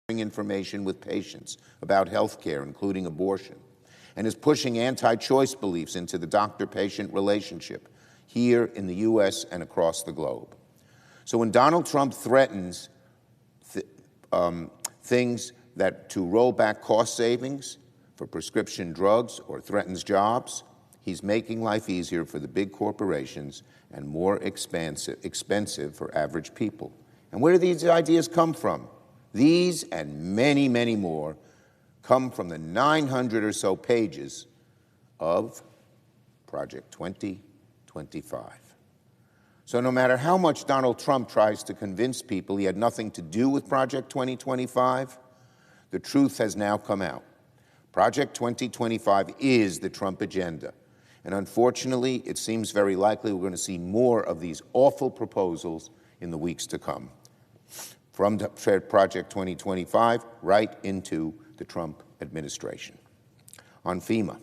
information with patients about health care, including abortion, and is pushing anti-choice beliefs into the doctor-patient relationship here in the U.S. and across the globe. So when Donald Trump threatens things that to roll back cost savings for prescription drugs or threatens jobs, he's making life easier for the big corporations and more expensive for average people. And where do these ideas come from? These and many, many more come from the 900 or so pages of Project 2025. So no matter how much Donald Trump tries to convince people he had nothing to do with Project 2025, the truth has now come out. Project 2025 is the Trump agenda. And unfortunately, it seems very likely we're going to see more of these awful proposals in the weeks to come. From Project 2025 right into the Trump administration. On FEMA.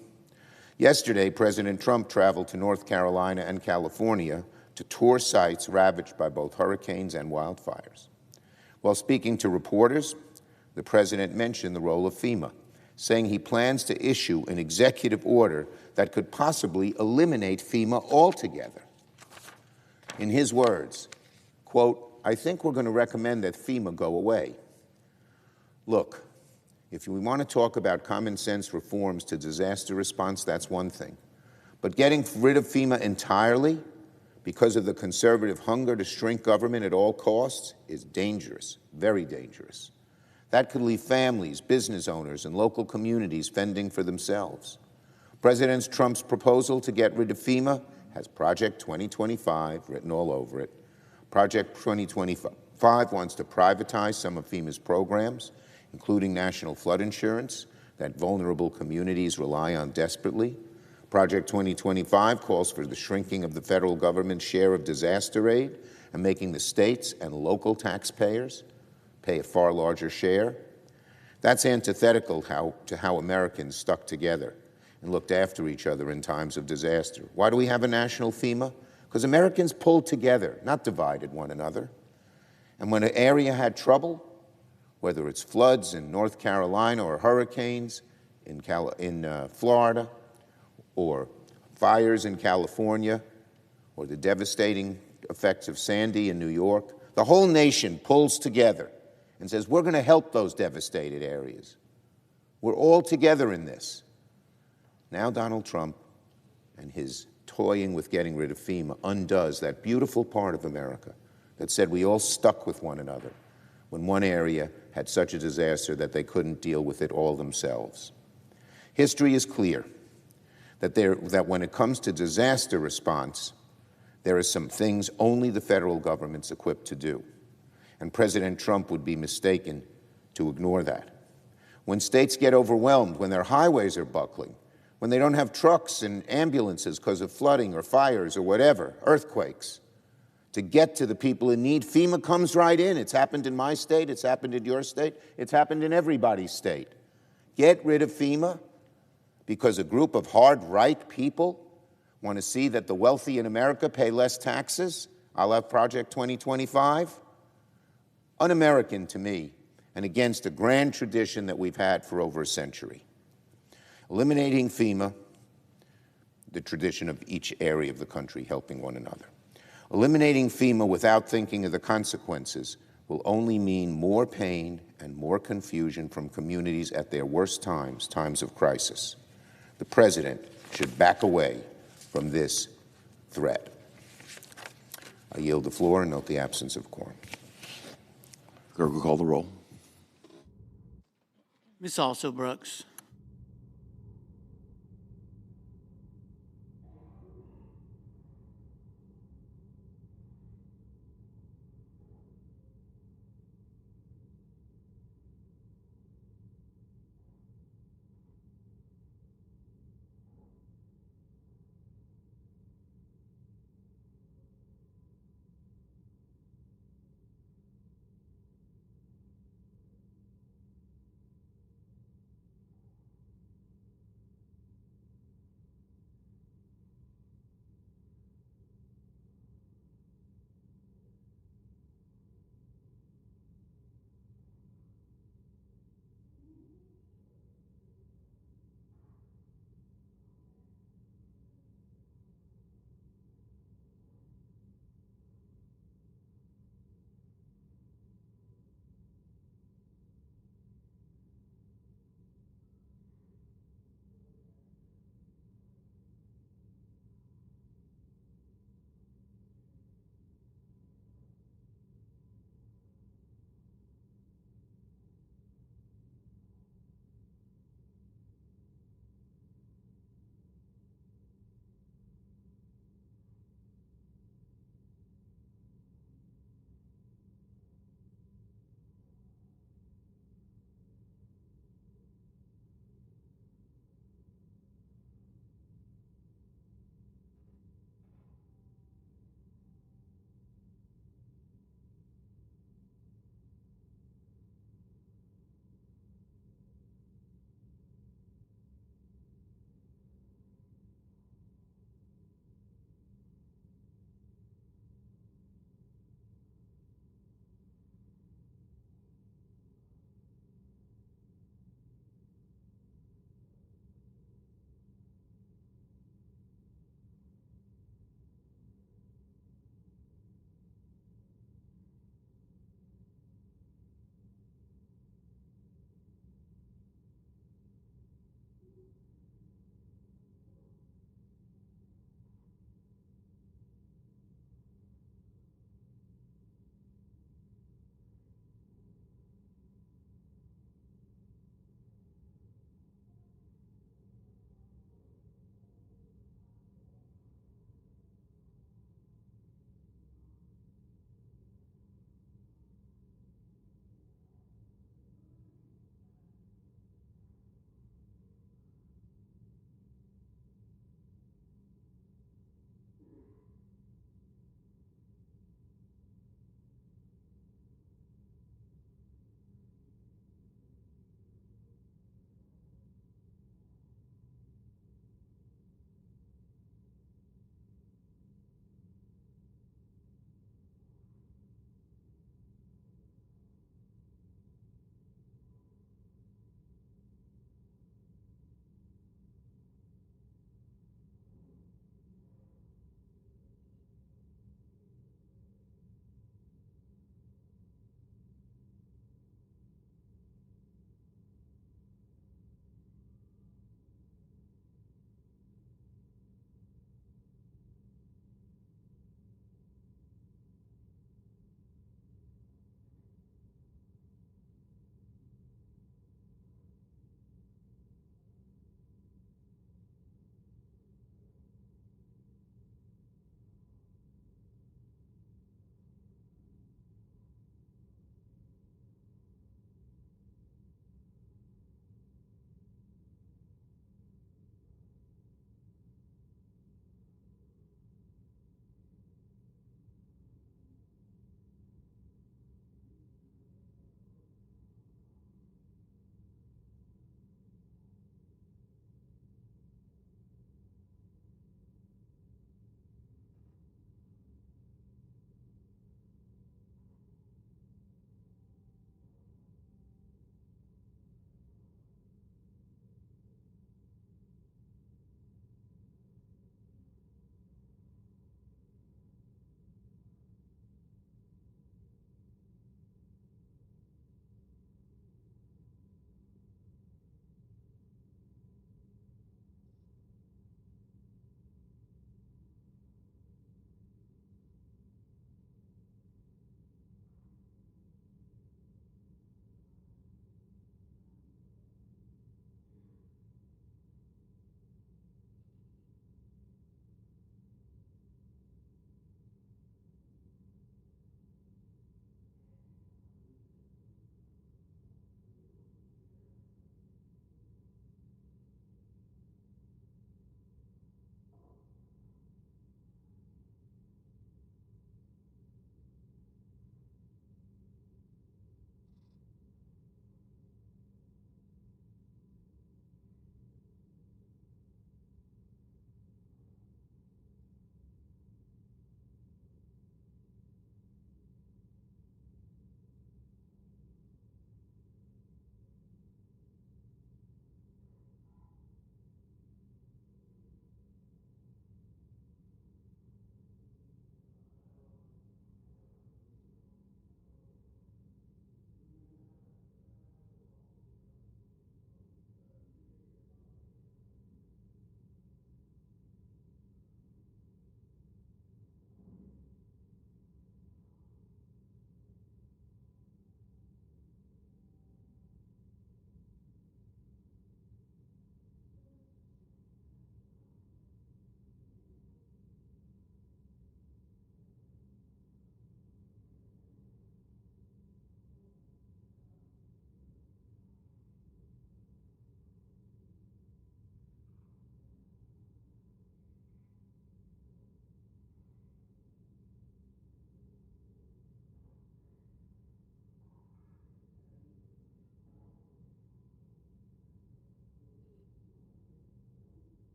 Yesterday, President Trump traveled to North Carolina and California to tour sites ravaged by both hurricanes and wildfires. While speaking to reporters, the president mentioned the role of FEMA, saying he plans to issue an executive order that could possibly eliminate FEMA altogether. In his words, quote, "I think we're going to recommend that FEMA go away." Look, if we want to talk about common sense reforms to disaster response, that's one thing. But getting rid of FEMA entirely because of the conservative hunger to shrink government at all costs is dangerous, very dangerous. That could leave families, business owners, and local communities fending for themselves. President Trump's proposal to get rid of FEMA has Project 2025 written all over it. Project 2025 wants to privatize some of FEMA's programs, including national flood insurance that vulnerable communities rely on desperately. Project 2025 calls for the shrinking of the federal government's share of disaster aid and making the states and local taxpayers pay a far larger share. That's antithetical to how Americans stuck together and looked after each other in times of disaster. Why do we have a national FEMA? Because Americans pulled together, not divided one another. And when an area had trouble, whether it's floods in North Carolina or hurricanes in Florida, or fires in California, or the devastating effects of Sandy in New York, the whole nation pulls together and says, we're going to help those devastated areas. We're all together in this. Now Donald Trump and his toying with getting rid of FEMA undoes that beautiful part of America that said we all stuck with one another when one area had such a disaster that they couldn't deal with it all themselves. History is clear that when it comes to disaster response, there are some things only the federal government's equipped to do. And President Trump would be mistaken to ignore that. When states get overwhelmed, when their highways are buckling, when they don't have trucks and ambulances because of flooding or fires or whatever, earthquakes, to get to the people in need, FEMA comes right in. It's happened in my state. It's happened in your state. It's happened in everybody's state. Get rid of FEMA because a group of hard-right people want to see that the wealthy in America pay less taxes, a la Project 2025? Un-American to me, and against a grand tradition that we've had for over a century. Eliminating FEMA, the tradition of each area of the country helping one another. Eliminating FEMA without thinking of the consequences will only mean more pain and more confusion from communities at their worst times, times of crisis. The president should back away from this threat. I yield the floor and note the absence of quorum. Clerk will call the roll. Ms. Also Brooks.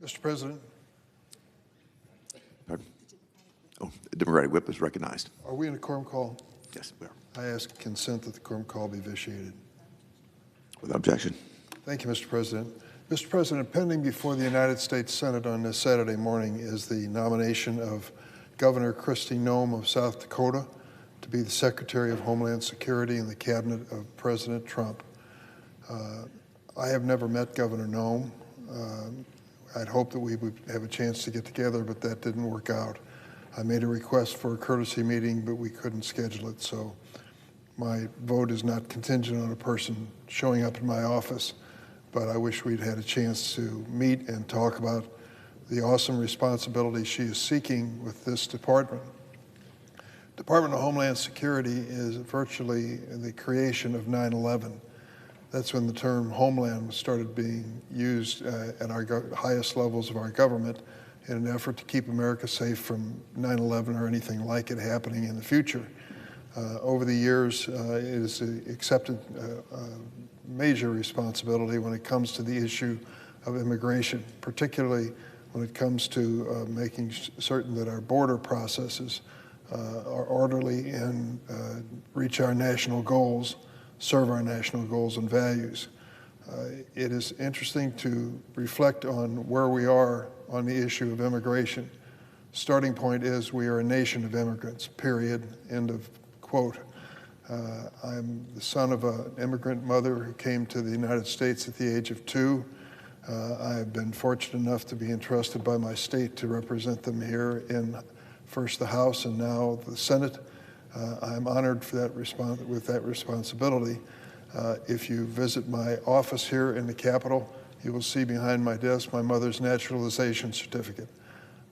Mr. President, Pardon? Oh, the Democratic whip is recognized. are we in a quorum call? Yes, we are. I ask consent that the quorum call be vitiated. Without objection. Thank you, Mr. President. Mr. President, pending before the United States Senate on this Saturday morning is the nomination of Governor Kristi Noem of South Dakota to be the Secretary of Homeland Security in the cabinet of President Trump. I have never met Governor Noem. I'd hoped that we would have a chance to get together, but that didn't work out. I made a request for a courtesy meeting, but we couldn't schedule it, so my vote is not contingent on a person showing up in my office, but I wish we'd had a chance to meet and talk about the awesome responsibility she is seeking with this department. Department of Homeland Security is virtually the creation of 9/11. That's when the term homeland started being used at our highest levels of our government in an effort to keep America safe from 9/11 or anything like it happening in the future. Over the years, it has accepted major responsibility when it comes to the issue of immigration, particularly when it comes to making certain that our border processes are orderly and reach our national goals, serve our national goals and values. It is interesting to reflect on where we are on the issue of immigration. Starting point is we are a nation of immigrants, period, end of quote. I'm the son of an immigrant mother who came to the United States at the age of 2. I have been fortunate enough to be entrusted by my state to represent them here in first the House and now the Senate. I'm honored for that with that responsibility. If you visit my office here in the Capitol, you will see behind my desk my mother's naturalization certificate.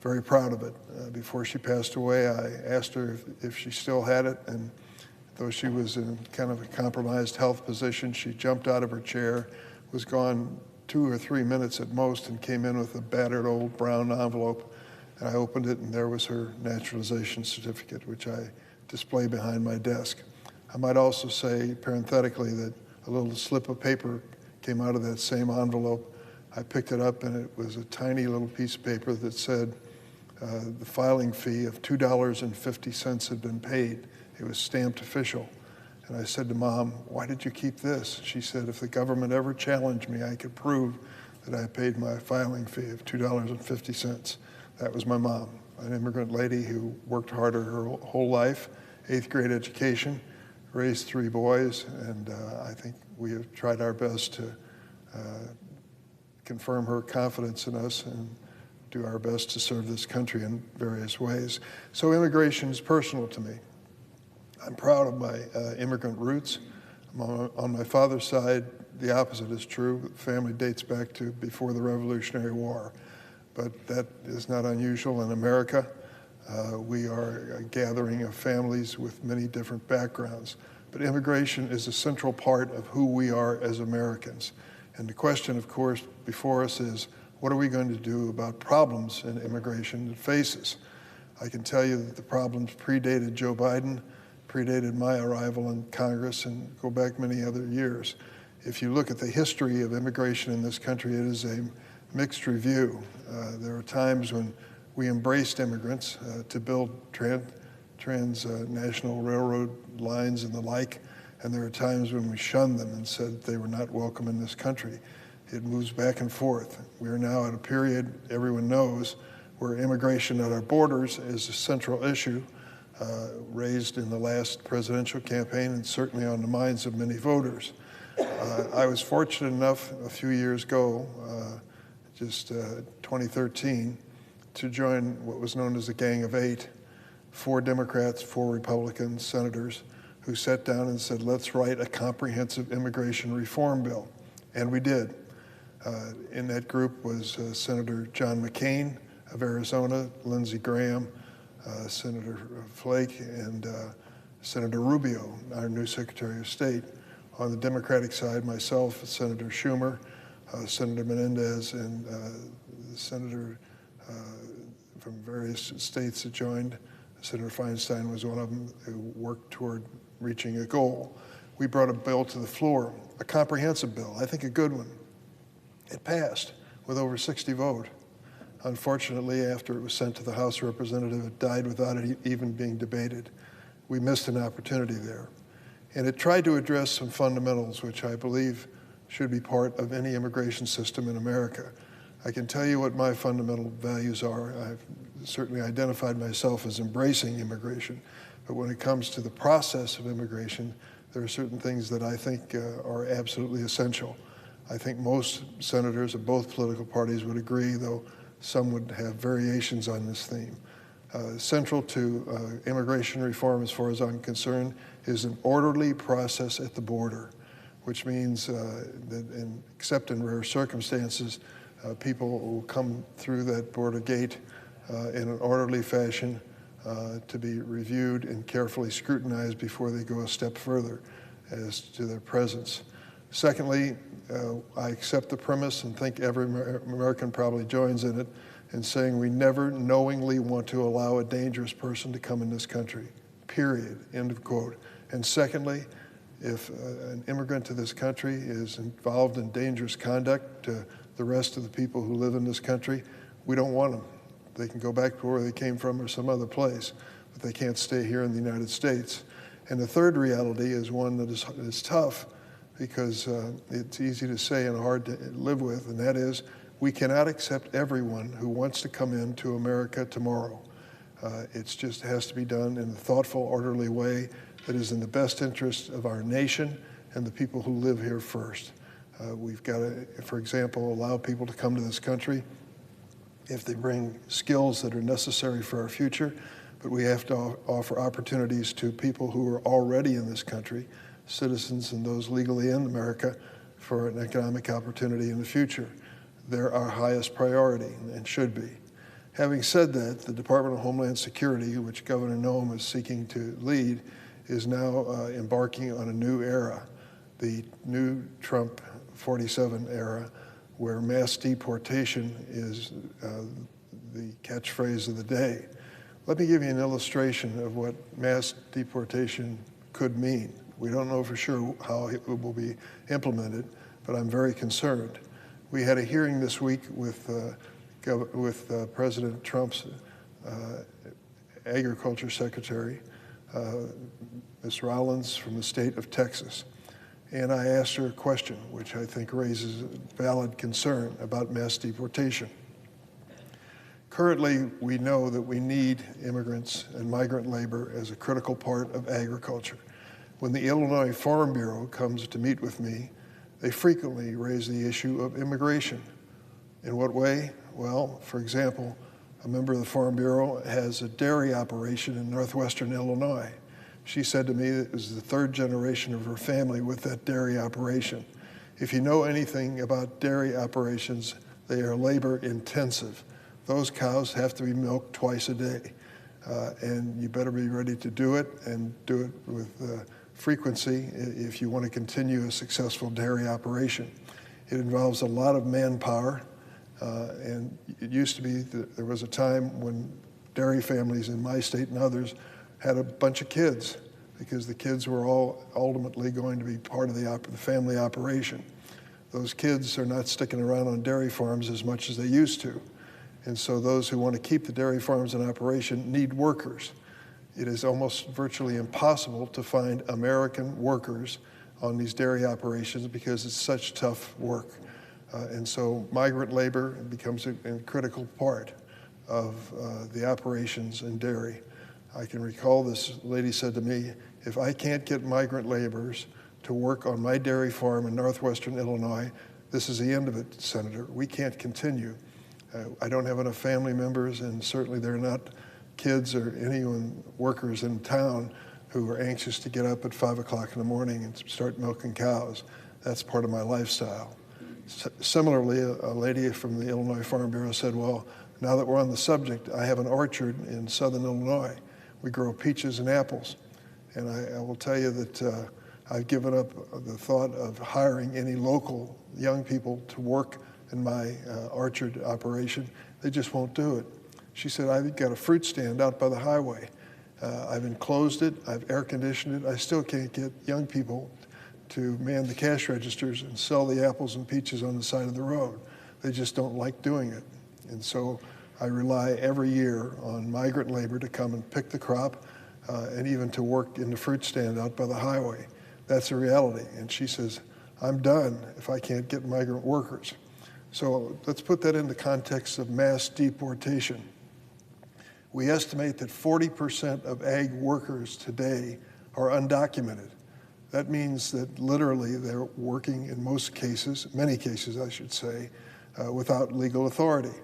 Very proud of it. Before she passed away, I asked her if she still had it, and though she was in kind of a compromised health position, she jumped out of her chair, was gone 2 or 3 minutes at most, and came in with a battered old brown envelope. And I opened it, and there was her naturalization certificate, which I display behind my desk. I might also say, parenthetically, that a little slip of paper came out of that same envelope. I picked it up, and it was a tiny little piece of paper that said the filing fee of $2.50 had been paid. It was stamped official. And I said to Mom, "Why did you keep this?" She said, "If the government ever challenged me, I could prove that I paid my filing fee of $2.50. That was my mom, an immigrant lady who worked harder her whole life, 8th grade education, raised 3 boys, and I think we have tried our best to confirm her confidence in us and do our best to serve this country in various ways. So immigration is personal to me. I'm proud of my immigrant roots. On my father's side, the opposite is true. The family dates back to before the Revolutionary War, but that is not unusual in America. We are a gathering of families with many different backgrounds, but immigration is a central part of who we are as Americans. And the question, of course, before us is, what are we going to do about problems in immigration that faces? I can tell you that the problems predated Joe Biden, predated my arrival in Congress, and go back many other years. If you look at the history of immigration in this country, it is a mixed review. There are times when we embraced immigrants to build transnational railroad lines and the like, and there are times when we shunned them and said they were not welcome in this country. It moves back and forth. We are now at a period, everyone knows, where immigration at our borders is a central issue, raised in the last presidential campaign and certainly on the minds of many voters. I was fortunate enough a few years ago, 2013, to join what was known as the Gang of 8, 4 Democrats, 4 Republican senators who sat down and said, let's write a comprehensive immigration reform bill. And we did. In that group was Senator John McCain of Arizona, Lindsey Graham, Senator Flake, and Senator Rubio, our new Secretary of State. On the Democratic side, myself, Senator Schumer, Senator Menendez, and Senator from various states that joined. Senator Feinstein was one of them who worked toward reaching a goal. We brought a bill to the floor, a comprehensive bill, I think a good one. It passed with over 60 votes. Unfortunately, after it was sent to the House of Representatives, it died without it even being debated. We missed an opportunity there. And it tried to address some fundamentals, which I believe should be part of any immigration system in America. I can tell you what my fundamental values are. I've certainly identified myself as embracing immigration, but when it comes to the process of immigration, there are certain things that I think are absolutely essential. I think most senators of both political parties would agree, though some would have variations on this theme. Central to immigration reform, as far as I'm concerned, is an orderly process at the border, which means that except in rare circumstances, people will come through that border gate in an orderly fashion to be reviewed and carefully scrutinized before they go a step further as to their presence. Secondly, I accept the premise, and think every American probably joins in it, in saying we never knowingly want to allow a dangerous person to come in this country, period, end of quote. And secondly, if an immigrant to this country is involved in dangerous conduct to the rest of the people who live in this country, we don't want them. They can go back to where they came from or some other place, but they can't stay here in the United States. And the third reality is one that is tough, because it's easy to say and hard to live with, and that is we cannot accept everyone who wants to come into America tomorrow. It just has to be done in a thoughtful, orderly way that is in the best interest of our nation and the people who live here first. We've got to, for example, allow people to come to this country if they bring skills that are necessary for our future, but we have to offer opportunities to people who are already in this country, citizens and those legally in America, for an economic opportunity in the future. They're our highest priority and should be. Having said that, the Department of Homeland Security, which Governor Noem is seeking to lead, is now embarking on a new era, the new Trump 47 era, where mass deportation is the catchphrase of the day. Let me give you an illustration of what mass deportation could mean. We don't know for sure how it will be implemented, but I'm very concerned. We had a hearing this week with President Trump's Agriculture Secretary, Ms. Rollins from the state of Texas. And I asked her a question, which I think raises a valid concern about mass deportation. Currently, we know that we need immigrants and migrant labor as a critical part of agriculture. When the Illinois Farm Bureau comes to meet with me, they frequently raise the issue of immigration. In what way? Well, for example, a member of the Farm Bureau has a dairy operation in northwestern Illinois. She said to me that it was the third generation of her family with that dairy operation. If you know anything about dairy operations, they are labor intensive. Those cows have to be milked twice a day, and you better be ready to do it, and do it with frequency if you want to continue a successful dairy operation. It involves a lot of manpower, and it used to be that there was a time when dairy families in my state and others had a bunch of kids, because the kids were all ultimately going to be part of the family operation. Those kids are not sticking around on dairy farms as much as they used to. And so those who want to keep the dairy farms in operation need workers. It is almost virtually impossible to find American workers on these dairy operations because it's such tough work. And so migrant labor becomes a critical part of the operations in dairy. I can recall this lady said to me, if I can't get migrant laborers to work on my dairy farm in northwestern Illinois, this is the end of it, Senator. We can't continue. I don't have enough family members, and certainly there are not kids or anyone, workers in town, who are anxious to get up at 5 o'clock in the morning and start milking cows. That's part of my lifestyle. Similarly, a lady from the Illinois Farm Bureau said, well, now that we're on the subject, I have an orchard in southern Illinois. We grow peaches and apples. And I will tell you that I've given up the thought of hiring any local young people to work in my orchard operation. They just won't do it. She said, I've got a fruit stand out by the highway. I've enclosed it, I've air conditioned it. I still can't get young people to man the cash registers and sell the apples and peaches on the side of the road. They just don't like doing it. And so I rely every year on migrant labor to come and pick the crop and even to work in the fruit stand out by the highway. That's a reality. And she says, I'm done if I can't get migrant workers. So let's put that in the context of mass deportation. We estimate that 40% of ag workers today are undocumented. That means that literally they're working in most cases, many cases I should say, without legal authority.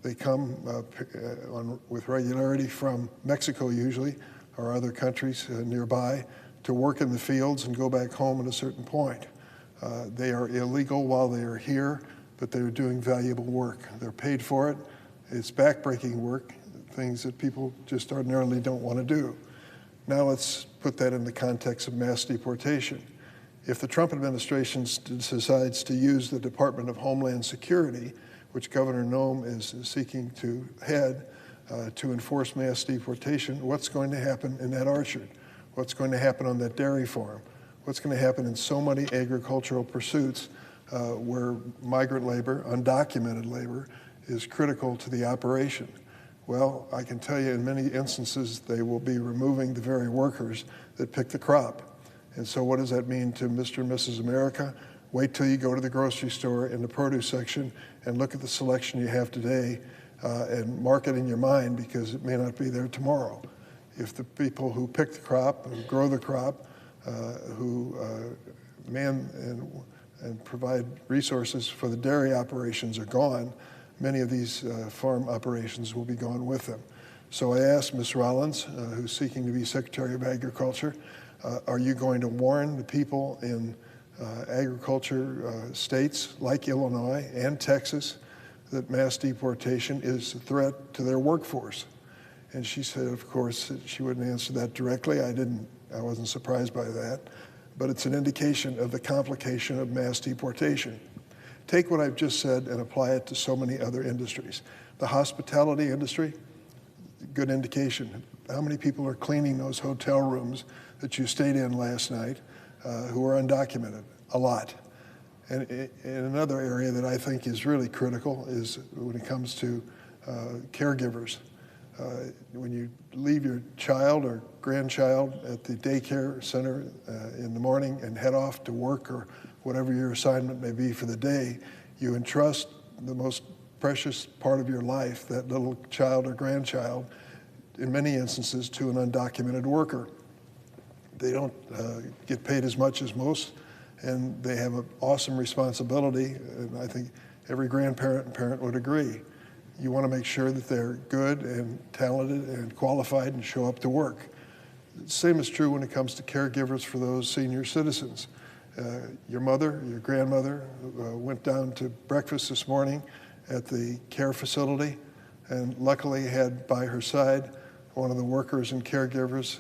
They come with regularity from Mexico usually, or other countries nearby, to work in the fields and go back home at a certain point. They are illegal while they are here, but they're doing valuable work. They're paid for it. It's backbreaking work, things that people just ordinarily don't want to do. Now let's put that in the context of mass deportation. If the Trump administration decides to use the Department of Homeland Security, which Governor Noem is seeking to head, to enforce mass deportation, what's going to happen in that orchard? What's going to happen on that dairy farm? What's going to happen in so many agricultural pursuits where migrant labor, undocumented labor, is critical to the operation? Well, I can tell you in many instances they will be removing the very workers that pick the crop. And so what does that mean to Mr. and Mrs. America? Wait till you go to the grocery store in the produce section and look at the selection you have today and mark it in your mind because it may not be there tomorrow. If the people who pick the crop, who grow the crop, who man and provide resources for the dairy operations are gone, many of these farm operations will be gone with them. So I asked Ms. Rollins, who's seeking to be Secretary of Agriculture, are you going to warn the people in agriculture states like Illinois and Texas that mass deportation is a threat to their workforce? And she said, of course, that she wouldn't answer that directly. I wasn't surprised by that. But it's an indication of the complication of mass deportation. Take what I've just said and apply it to so many other industries. The hospitality industry, good indication. How many people are cleaning those hotel rooms that you stayed in last night who are undocumented? A lot. And in another area that I think is really critical is when it comes to caregivers. When you leave your child or grandchild at the daycare center in the morning and head off to work or whatever your assignment may be for the day, you entrust the most precious part of your life, that little child or grandchild, in many instances to an undocumented worker. They don't get paid as much as most, and they have an awesome responsibility, and I think every grandparent and parent would agree. You want to make sure that they're good and talented and qualified and show up to work. The same is true when it comes to caregivers for those senior citizens. Your mother, your grandmother went down to breakfast this morning at the care facility and luckily had by her side one of the workers and caregivers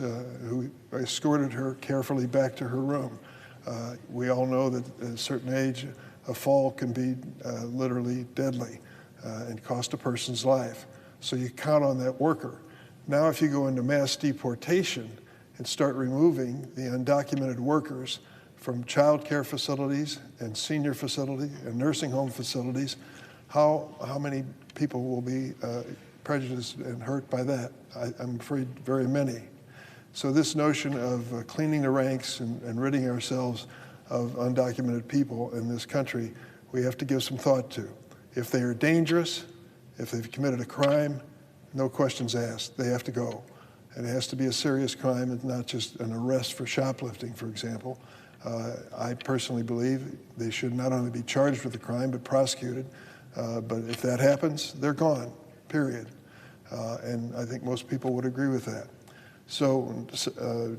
who escorted her carefully back to her room. We all know that at a certain age, a fall can be literally deadly and cost a person's life. So you count on that worker. Now if you go into mass deportation and start removing the undocumented workers from child care facilities and senior facilities and nursing home facilities, how many people will be prejudiced and hurt by that? I'm afraid very many. So this notion of cleaning the ranks and ridding ourselves of undocumented people in this country, we have to give some thought to. If they are dangerous, if they've committed a crime, no questions asked. They have to go. And it has to be a serious crime and not just an arrest for shoplifting, for example. I personally believe they should not only be charged with the crime, but prosecuted. But if that happens, they're gone, period. And I think most people would agree with that. So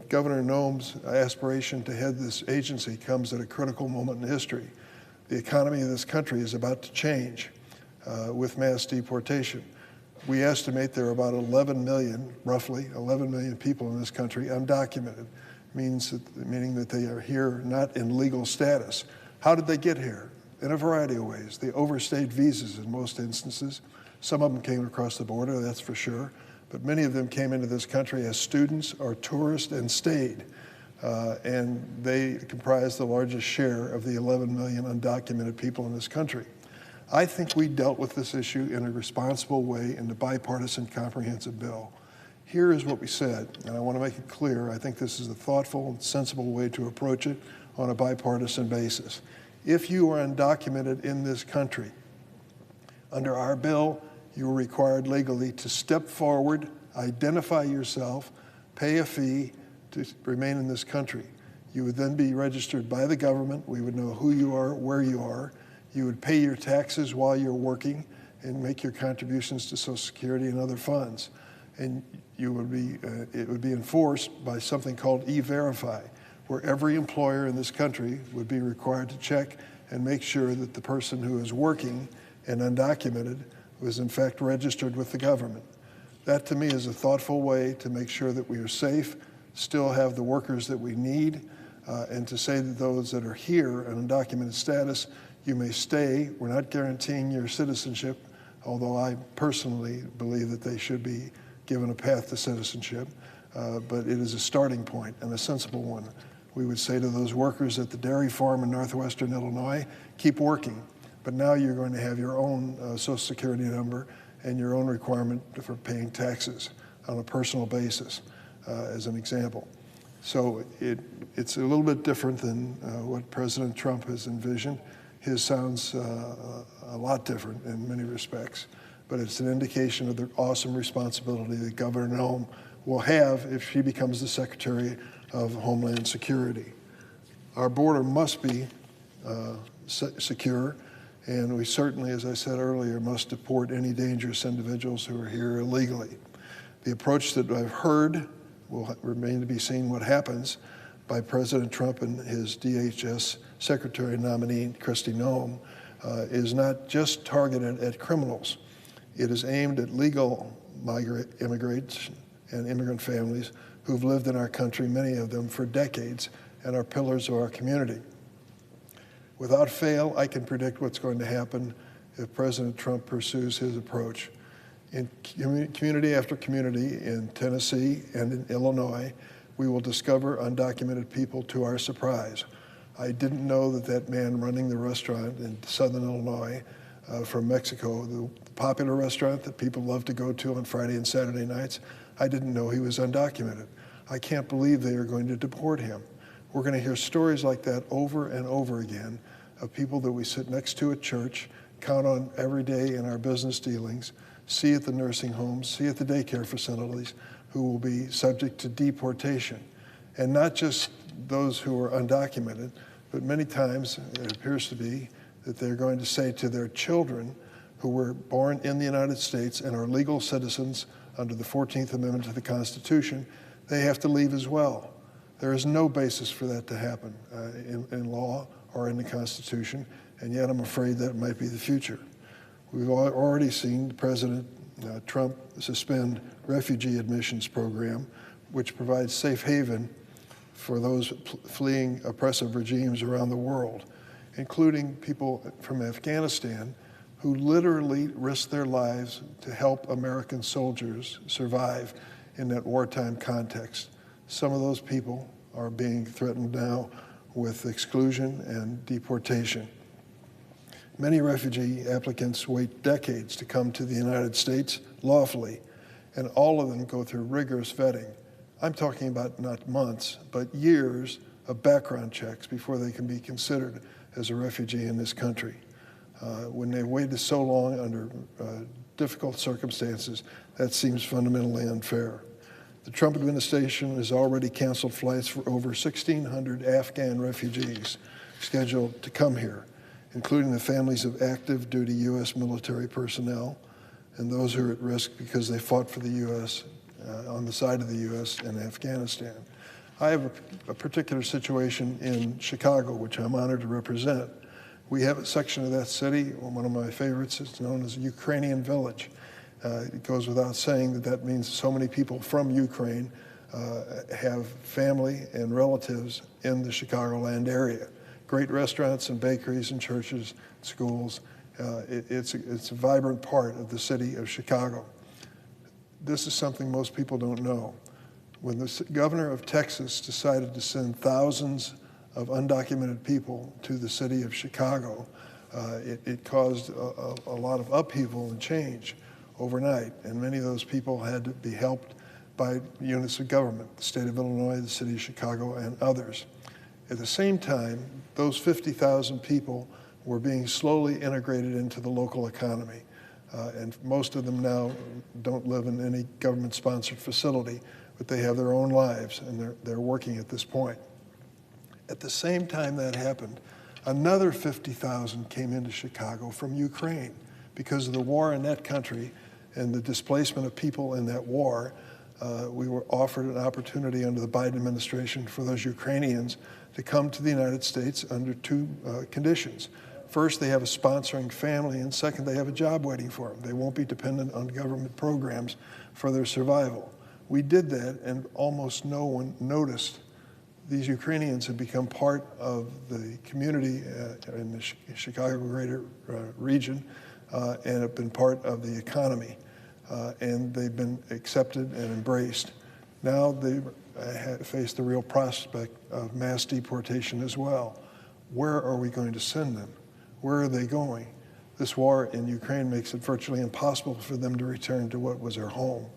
Governor Noem's aspiration to head this agency comes at a critical moment in history. The economy of this country is about to change with mass deportation. We estimate there are about 11 million, roughly 11 million people in this country undocumented, meaning that they are here not in legal status. How did they get here? In a variety of ways. They overstayed visas in most instances. Some of them came across the border, that's for sure, but many of them came into this country as students or tourists and stayed. And they comprise the largest share of the 11 million undocumented people in this country. I think we dealt with this issue in a responsible way in the bipartisan comprehensive bill. Here is what we said, and I want to make it clear. I think this is a thoughtful and sensible way to approach it on a bipartisan basis. If you are undocumented in this country, under our bill, you are required legally to step forward, identify yourself, pay a fee to remain in this country. You would then be registered by the government. We would know who you are, where you are. You would pay your taxes while you're working and make your contributions to Social Security and other funds. And you would be, it would be enforced by something called E-Verify, where every employer in this country would be required to check and make sure that the person who is working and undocumented was in fact registered with the government. That to me is a thoughtful way to make sure that we are safe, still have the workers that we need, and to say to those that are here on undocumented status, you may stay. We're not guaranteeing your citizenship, although I personally believe that they should be given a path to citizenship, but it is a starting point and a sensible one. We would say to those workers at the dairy farm in northwestern Illinois, keep working, but now you're going to have your own Social Security number and your own requirement for paying taxes on a personal basis, as an example. So it's a little bit different than what President Trump has envisioned. His sounds a lot different in many respects, but it's an indication of the awesome responsibility that Governor Noem will have if she becomes the Secretary of Homeland Security. Our border must be secure, and we certainly, as I said earlier, must deport any dangerous individuals who are here illegally. The approach that I've heard will remain to be seen what happens by President Trump and his DHS Secretary nominee, Kristi Noem, is not just targeted at criminals. It is aimed at legal immigrants and immigrant families who've lived in our country, many of them for decades, and are pillars of our community. Without fail, I can predict what's going to happen if President Trump pursues his approach. In community after community in Tennessee and in Illinois, we will discover undocumented people to our surprise. I didn't know that that man running the restaurant in southern Illinois from Mexico, the popular restaurant that people love to go to on Friday and Saturday nights, I didn't know he was undocumented. I can't believe they are going to deport him. We're going to hear stories like that over and over again of people that we sit next to at church, count on every day in our business dealings, see at the nursing homes, see at the daycare facilities, who will be subject to deportation. And not just those who are undocumented, but many times it appears to be that they're going to say to their children who were born in the United States and are legal citizens under the 14th Amendment to the Constitution, they have to leave as well. There is no basis for that to happen in law or in the Constitution, and yet I'm afraid that might be the future. We've already seen President Trump suspend refugee admissions program, which provides safe haven for those fleeing oppressive regimes around the world, including people from Afghanistan who literally risked their lives to help American soldiers survive in that wartime context. Some of those people are being threatened now with exclusion and deportation. Many refugee applicants wait decades to come to the United States lawfully, and all of them go through rigorous vetting. I'm talking about not months, but years of background checks before they can be considered as a refugee in this country. When they waited so long under difficult circumstances, that seems fundamentally unfair. The Trump administration has already canceled flights for over 1,600 Afghan refugees scheduled to come here, including the families of active duty U.S. military personnel and those who are at risk because they fought for the U.S. On the side of the U.S. in Afghanistan. I have a particular situation in Chicago, which I'm honored to represent. We have a section of that city, one of my favorites, it's known as Ukrainian Village. It goes without saying that that means so many people from Ukraine have family and relatives in the Chicagoland area. Great restaurants and bakeries and churches, schools. It's a vibrant part of the city of Chicago. This is something most people don't know. When the governor of Texas decided to send thousands of undocumented people to the city of Chicago, It caused a lot of upheaval and change overnight, and many of those people had to be helped by units of government, the state of Illinois, the city of Chicago, and others. At the same time, those 50,000 people were being slowly integrated into the local economy. And most of them now don't live in any government-sponsored facility, but they have their own lives, and they're working at this point. At the same time that happened, another 50,000 came into Chicago from Ukraine. Because of the war in that country and the displacement of people in that war, we were offered an opportunity under the Biden administration for those Ukrainians to come to the United States under two conditions. First, they have a sponsoring family, and second, they have a job waiting for them. They won't be dependent on government programs for their survival. We did that, and almost no one noticed. These Ukrainians have become part of the community in the Chicago greater region and have been part of the economy. And they've been accepted and embraced. Now they face the real prospect of mass deportation as well. Where are we going to send them? Where are they going? This war in Ukraine makes it virtually impossible for them to return to what was their home.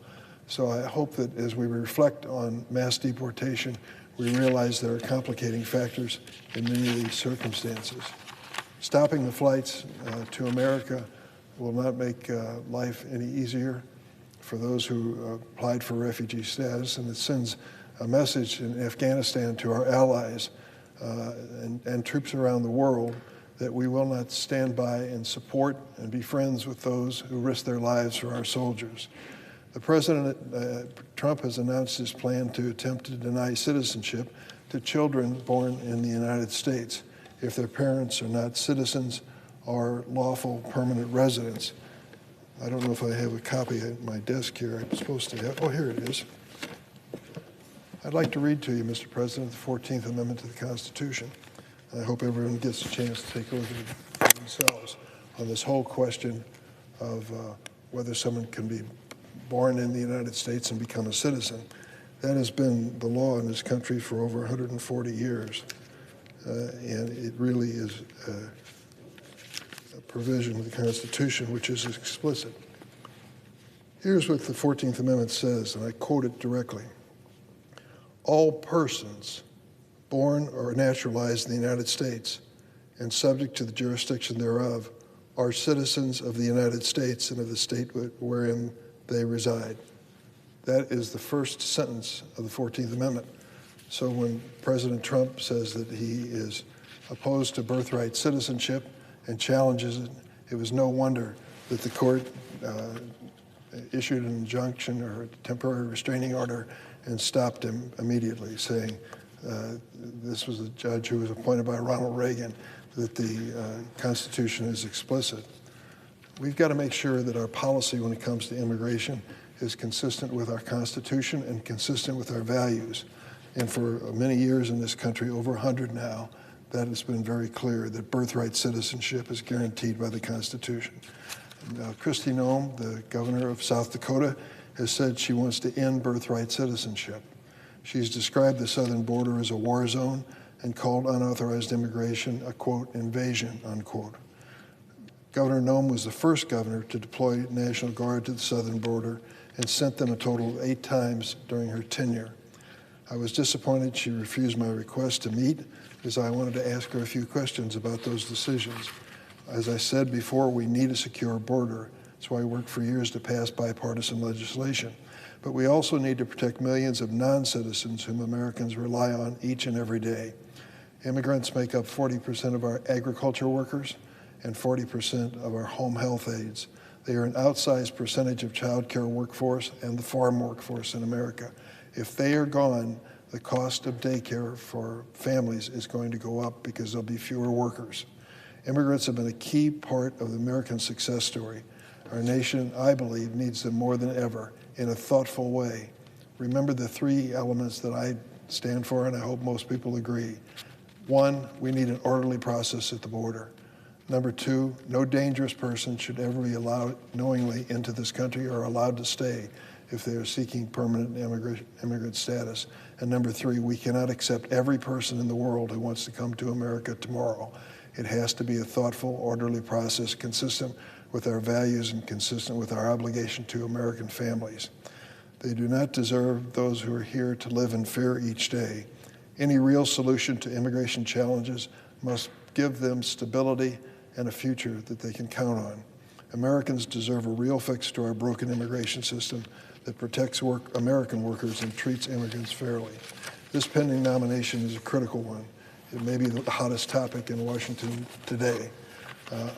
So I hope that as we reflect on mass deportation, we realize there are complicating factors in many of these circumstances. Stopping the flights to America will not make life any easier for those who applied for refugee status, and it sends a message in Afghanistan to our allies and troops around the world that we will not stand by and support and be friends with those who risk their lives for our soldiers. The President Trump has announced his plan to attempt to deny citizenship to children born in the United States if their parents are not citizens or lawful permanent residents. I don't know if I have a copy at my desk here. I'm supposed to have. Oh, here it is. I'd like to read to you, Mr. President, the 14th Amendment to the Constitution. And I hope everyone gets a chance to take a look at it for themselves on this whole question of whether someone can be born in the United States and become a citizen. That has been the law in this country for over 140 years. And it really is a provision of the Constitution which is explicit. Here's what the 14th Amendment says, and I quote it directly. All persons born or naturalized in the United States and subject to the jurisdiction thereof are citizens of the United States and of the state wherein they reside. That is the first sentence of the 14th Amendment. So when President Trump says that he is opposed to birthright citizenship and challenges it, it was no wonder that the court issued an injunction or a temporary restraining order and stopped him immediately, saying this was a judge who was appointed by Ronald Reagan, that the Constitution is explicit. We've got to make sure that our policy when it comes to immigration is consistent with our Constitution and consistent with our values. And for many years in this country, over 100 now, that has been very clear that birthright citizenship is guaranteed by the Constitution. Kristi Noem, the governor of South Dakota, has said she wants to end birthright citizenship. She's described the southern border as a war zone and called unauthorized immigration a, quote, invasion, unquote. Governor Noem was the first governor to deploy National Guard to the southern border and sent them a total of 8 times during her tenure. I was disappointed she refused my request to meet because I wanted to ask her a few questions about those decisions. As I said before, we need a secure border. That's why I worked for years to pass bipartisan legislation. But we also need to protect millions of non-citizens whom Americans rely on each and every day. Immigrants make up 40% of our agriculture workers and 40% of our home health aides. They are an outsized percentage of child care workforce and the farm workforce in America. If they are gone, the cost of daycare for families is going to go up because there'll be fewer workers. Immigrants have been a key part of the American success story. Our nation, I believe, needs them more than ever in a thoughtful way. Remember the 3 elements that I stand for, and I hope most people agree. 1, we need an orderly process at the border. Number 2, no dangerous person should ever be allowed knowingly into this country or allowed to stay if they are seeking permanent immigrant status. And number 3, we cannot accept every person in the world who wants to come to America tomorrow. It has to be a thoughtful, orderly process consistent with our values and consistent with our obligation to American families. They do not deserve those who are here to live in fear each day. Any real solution to immigration challenges must give them stability and a future that they can count on. Americans deserve a real fix to our broken immigration system that protects American workers and treats immigrants fairly. This pending nomination is a critical one. It may be the hottest topic in Washington today.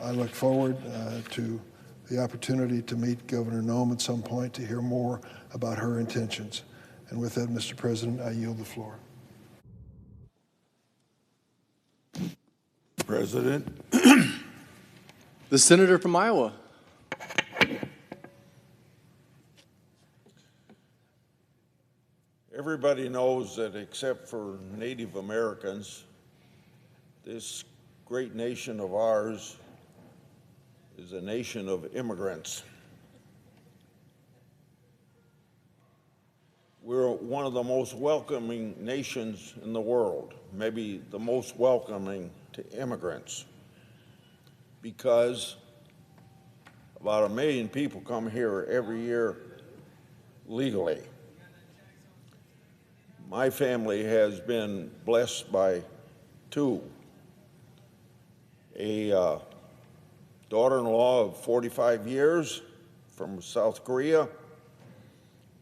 I look forward to the opportunity to meet Governor Noem at some point to hear more about her intentions. And with that, Mr. President, I yield the floor. President. The senator from Iowa. Everybody knows that except for Native Americans, this great nation of ours is a nation of immigrants. We're one of the most welcoming nations in the world, maybe the most welcoming to immigrants, because about 1 million people come here every year legally. My family has been blessed by two. A daughter-in-law of 45 years from South Korea,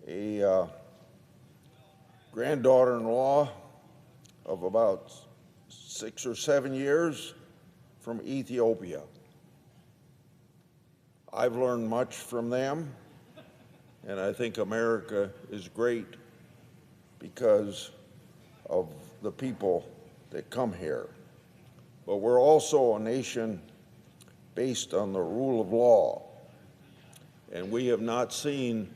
a granddaughter-in-law of about 6 or 7 years from Ethiopia. I've learned much from them, and I think America is great because of the people that come here. But we're also a nation based on the rule of law, and we have not seen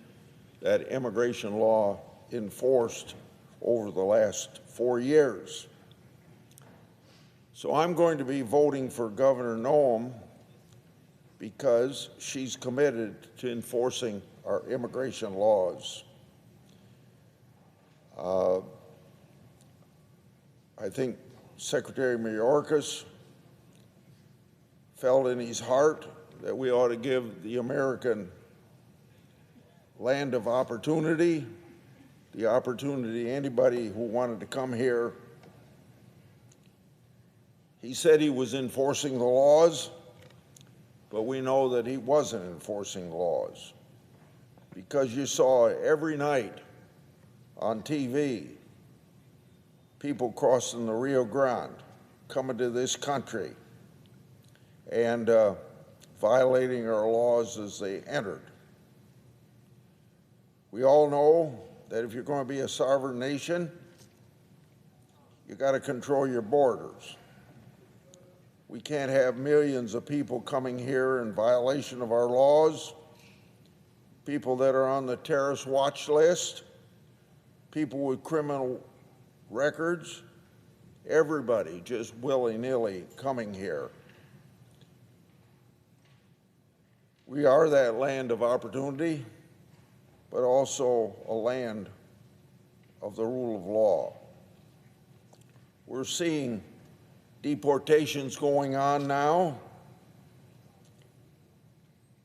that immigration law enforced over the last 4 years. So I'm going to be voting for Governor Noem because she's committed to enforcing our immigration laws. I think Secretary Mayorkas felt in his heart that we ought to give the American land of opportunity, the opportunity anybody who wanted to come here. He said he was enforcing the laws, but we know that he wasn't enforcing laws, because you saw every night on TV people crossing the Rio Grande, coming to this country and violating our laws as they entered. We all know that if you're going to be a sovereign nation, you got to control your borders. We can't have millions of people coming here in violation of our laws, people that are on the terrorist watch list, people with criminal records, everybody just willy-nilly coming here. We are that land of opportunity, but also a land of the rule of law. We're seeing deportations going on now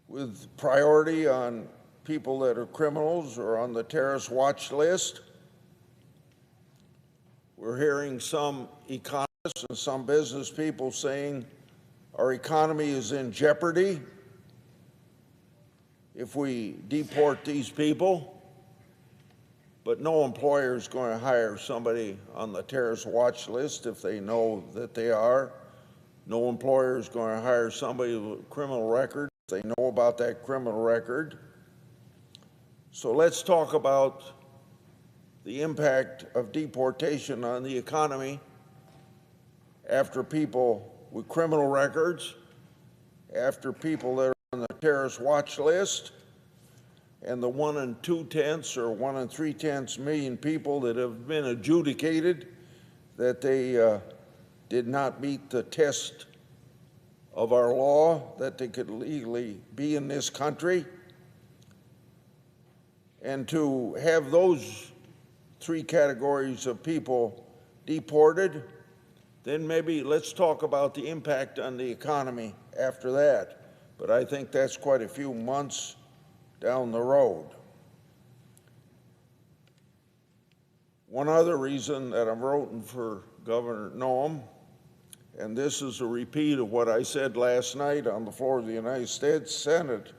with priority on people that are criminals or on the terrorist watch list. We're hearing some economists and some business people saying our economy is in jeopardy if we deport these people, but no employer is going to hire somebody on the terrorist watch list if they know that they are. No employer is going to hire somebody with a criminal record if they know about that criminal record. So let's talk about the impact of deportation on the economy after people with criminal records, after people that are on the terrorist watch list, and the 1 2/10 or 1 3/10 million people that have been adjudicated that they did not meet the test of our law that they could legally be in this country. And to have those 3 categories of people deported then maybe let's talk about the impact on the economy after that. But I think that's quite a few months down the road. One other reason that I'm voting for Governor Noem, and this is a repeat of what I said last night on the floor of the United States Senate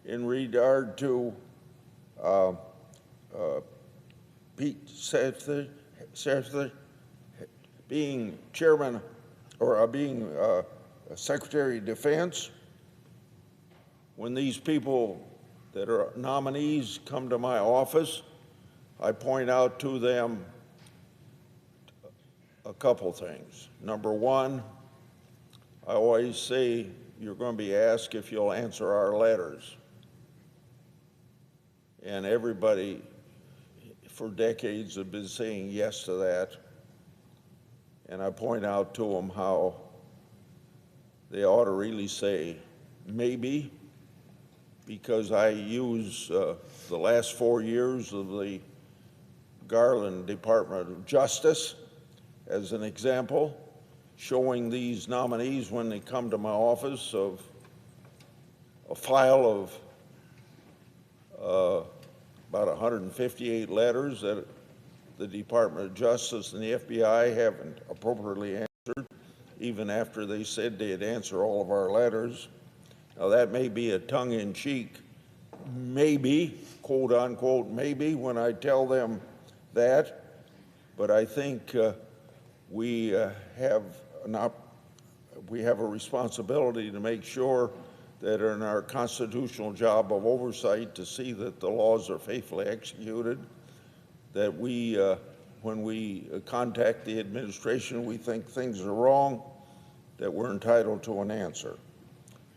in regard to Pete Sefter being chairman or being Secretary of Defense. When these people that are nominees come to my office, I point out to them a couple things. Number one, I always say you're going to be asked if you'll answer our letters. And everybody for decades have been saying yes to that. And I point out to them how they ought to really say maybe, because I use the last 4 years of the Garland Department of Justice as an example, showing these nominees when they come to my office of a file of about 158 letters that the Department of Justice and the FBI haven't appropriately answered, even after they said they'd answer all of our letters. Now, that may be a tongue-in-cheek maybe, quote unquote, maybe, when I tell them that, but I think we have a responsibility to make sure that in our constitutional job of oversight to see that the laws are faithfully executed, that we, when we contact the administration, we think things are wrong, that we're entitled to an answer.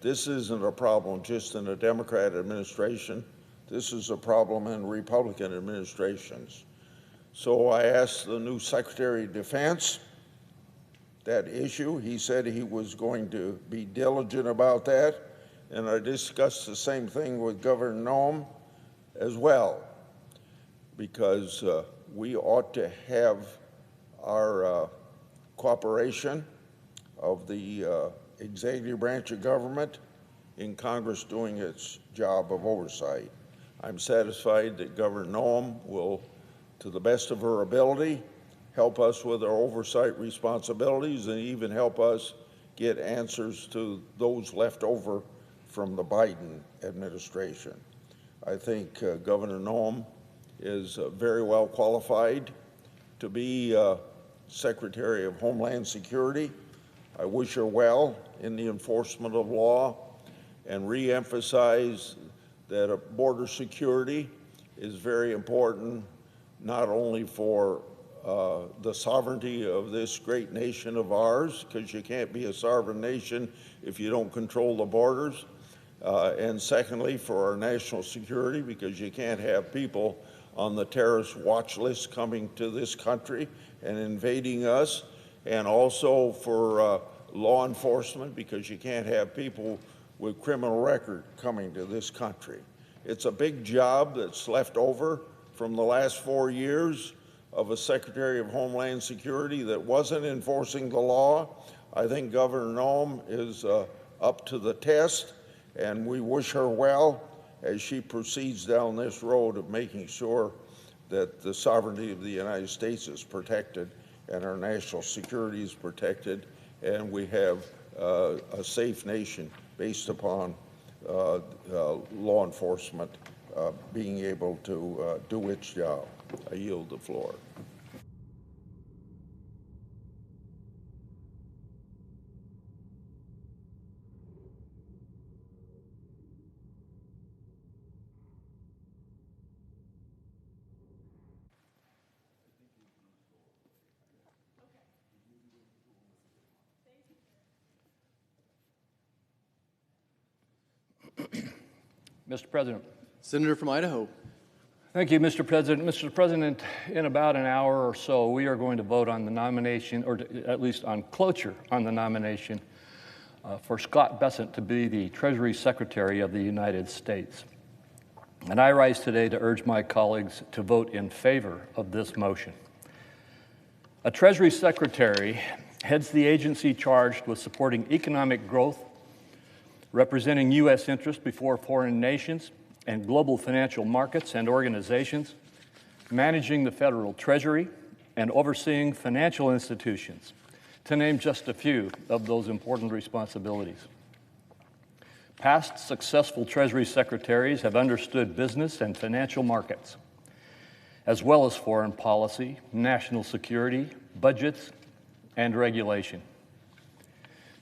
This isn't a problem just in a Democrat administration. This is a problem in Republican administrations. So I asked the new Secretary of Defense that issue. He said he was going to be diligent about that, and I discussed the same thing with Governor Noem as well, because we ought to have our cooperation of the executive branch of government in Congress doing its job of oversight. I'm satisfied that Governor Noem will, to the best of her ability, help us with our oversight responsibilities and even help us get answers to those left over from the Biden administration. I think Governor Noem is very well qualified to be Secretary of Homeland Security. I wish her well in the enforcement of law and re-emphasize that border security is very important, not only for the sovereignty of this great nation of ours, because you can't be a sovereign nation if you don't control the borders, and secondly, for our national security, because you can't have people on the terrorist watch list coming to this country and invading us, and also for law enforcement, because you can't have people with criminal record coming to this country. It's a big job that's left over from the last 4 years of a Secretary of Homeland Security that wasn't enforcing the law. I think Governor Noem is up to the test, and we wish her well as she proceeds down this road of making sure that the sovereignty of the United States is protected and our national security is protected, and we have a safe nation based upon law enforcement being able to do its job. I yield the floor. Mr. President. Senator from Idaho. Thank you, Mr. President. Mr. President, in about an hour or so, we are going to vote on the nomination, or at least on cloture on the nomination for Scott Bessent to be the Treasury Secretary of the United States. And I rise today to urge my colleagues to vote in favor of this motion. A Treasury Secretary heads the agency charged with supporting economic growth, representing U.S. interests before foreign nations and global financial markets and organizations, managing the federal Treasury, and overseeing financial institutions, to name just a few of those important responsibilities. Past successful Treasury secretaries have understood business and financial markets, as well as foreign policy, national security, budgets, and regulation.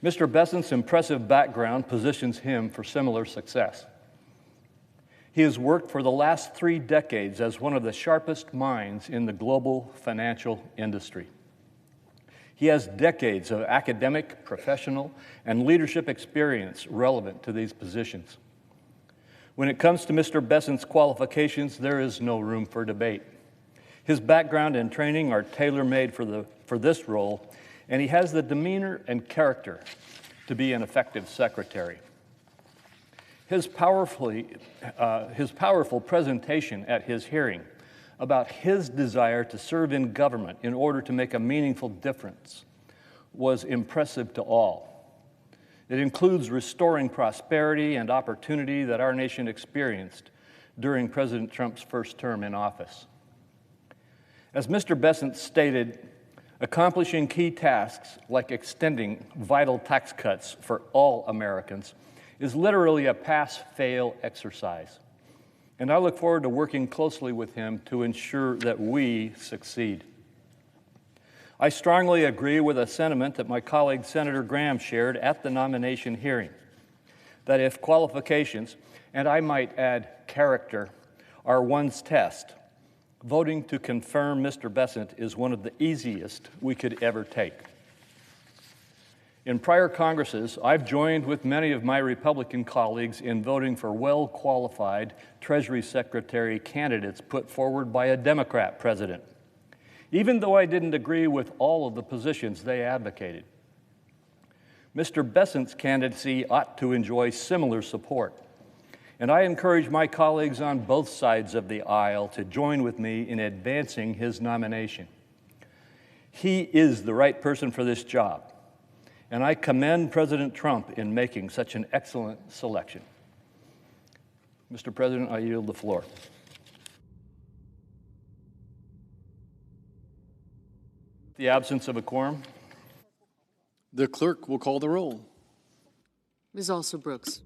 Mr. Bessent's impressive background positions him for similar success. He has worked for the last 3 decades as one of the sharpest minds in the global financial industry. He has decades of academic, professional, and leadership experience relevant to these positions. When it comes to Mr. Bessent's qualifications, there is no room for debate. His background and training are tailor-made for this role, and he has the demeanor and character to be an effective secretary. His powerful presentation at his hearing about his desire to serve in government in order to make a meaningful difference was impressive to all. It includes restoring prosperity and opportunity that our nation experienced during President Trump's first term in office. As Mr. Bessent stated, accomplishing key tasks like extending vital tax cuts for all Americans is literally a pass-fail exercise. And I look forward to working closely with him to ensure that we succeed. I strongly agree with a sentiment that my colleague Senator Graham shared at the nomination hearing, that if qualifications, and I might add character, are one's test, voting to confirm Mr. Bessent is one of the easiest we could ever take. In prior Congresses, I've joined with many of my Republican colleagues in voting for well-qualified Treasury Secretary candidates put forward by a Democrat president, even though I didn't agree with all of the positions they advocated. Mr. Bessent's candidacy ought to enjoy similar support, and I encourage my colleagues on both sides of the aisle to join with me in advancing his nomination. He is the right person for this job, and I commend President Trump in making such an excellent selection. Mr. President, I yield the floor. The absence of a quorum. The clerk will call the roll. Ms. Also-Brooks.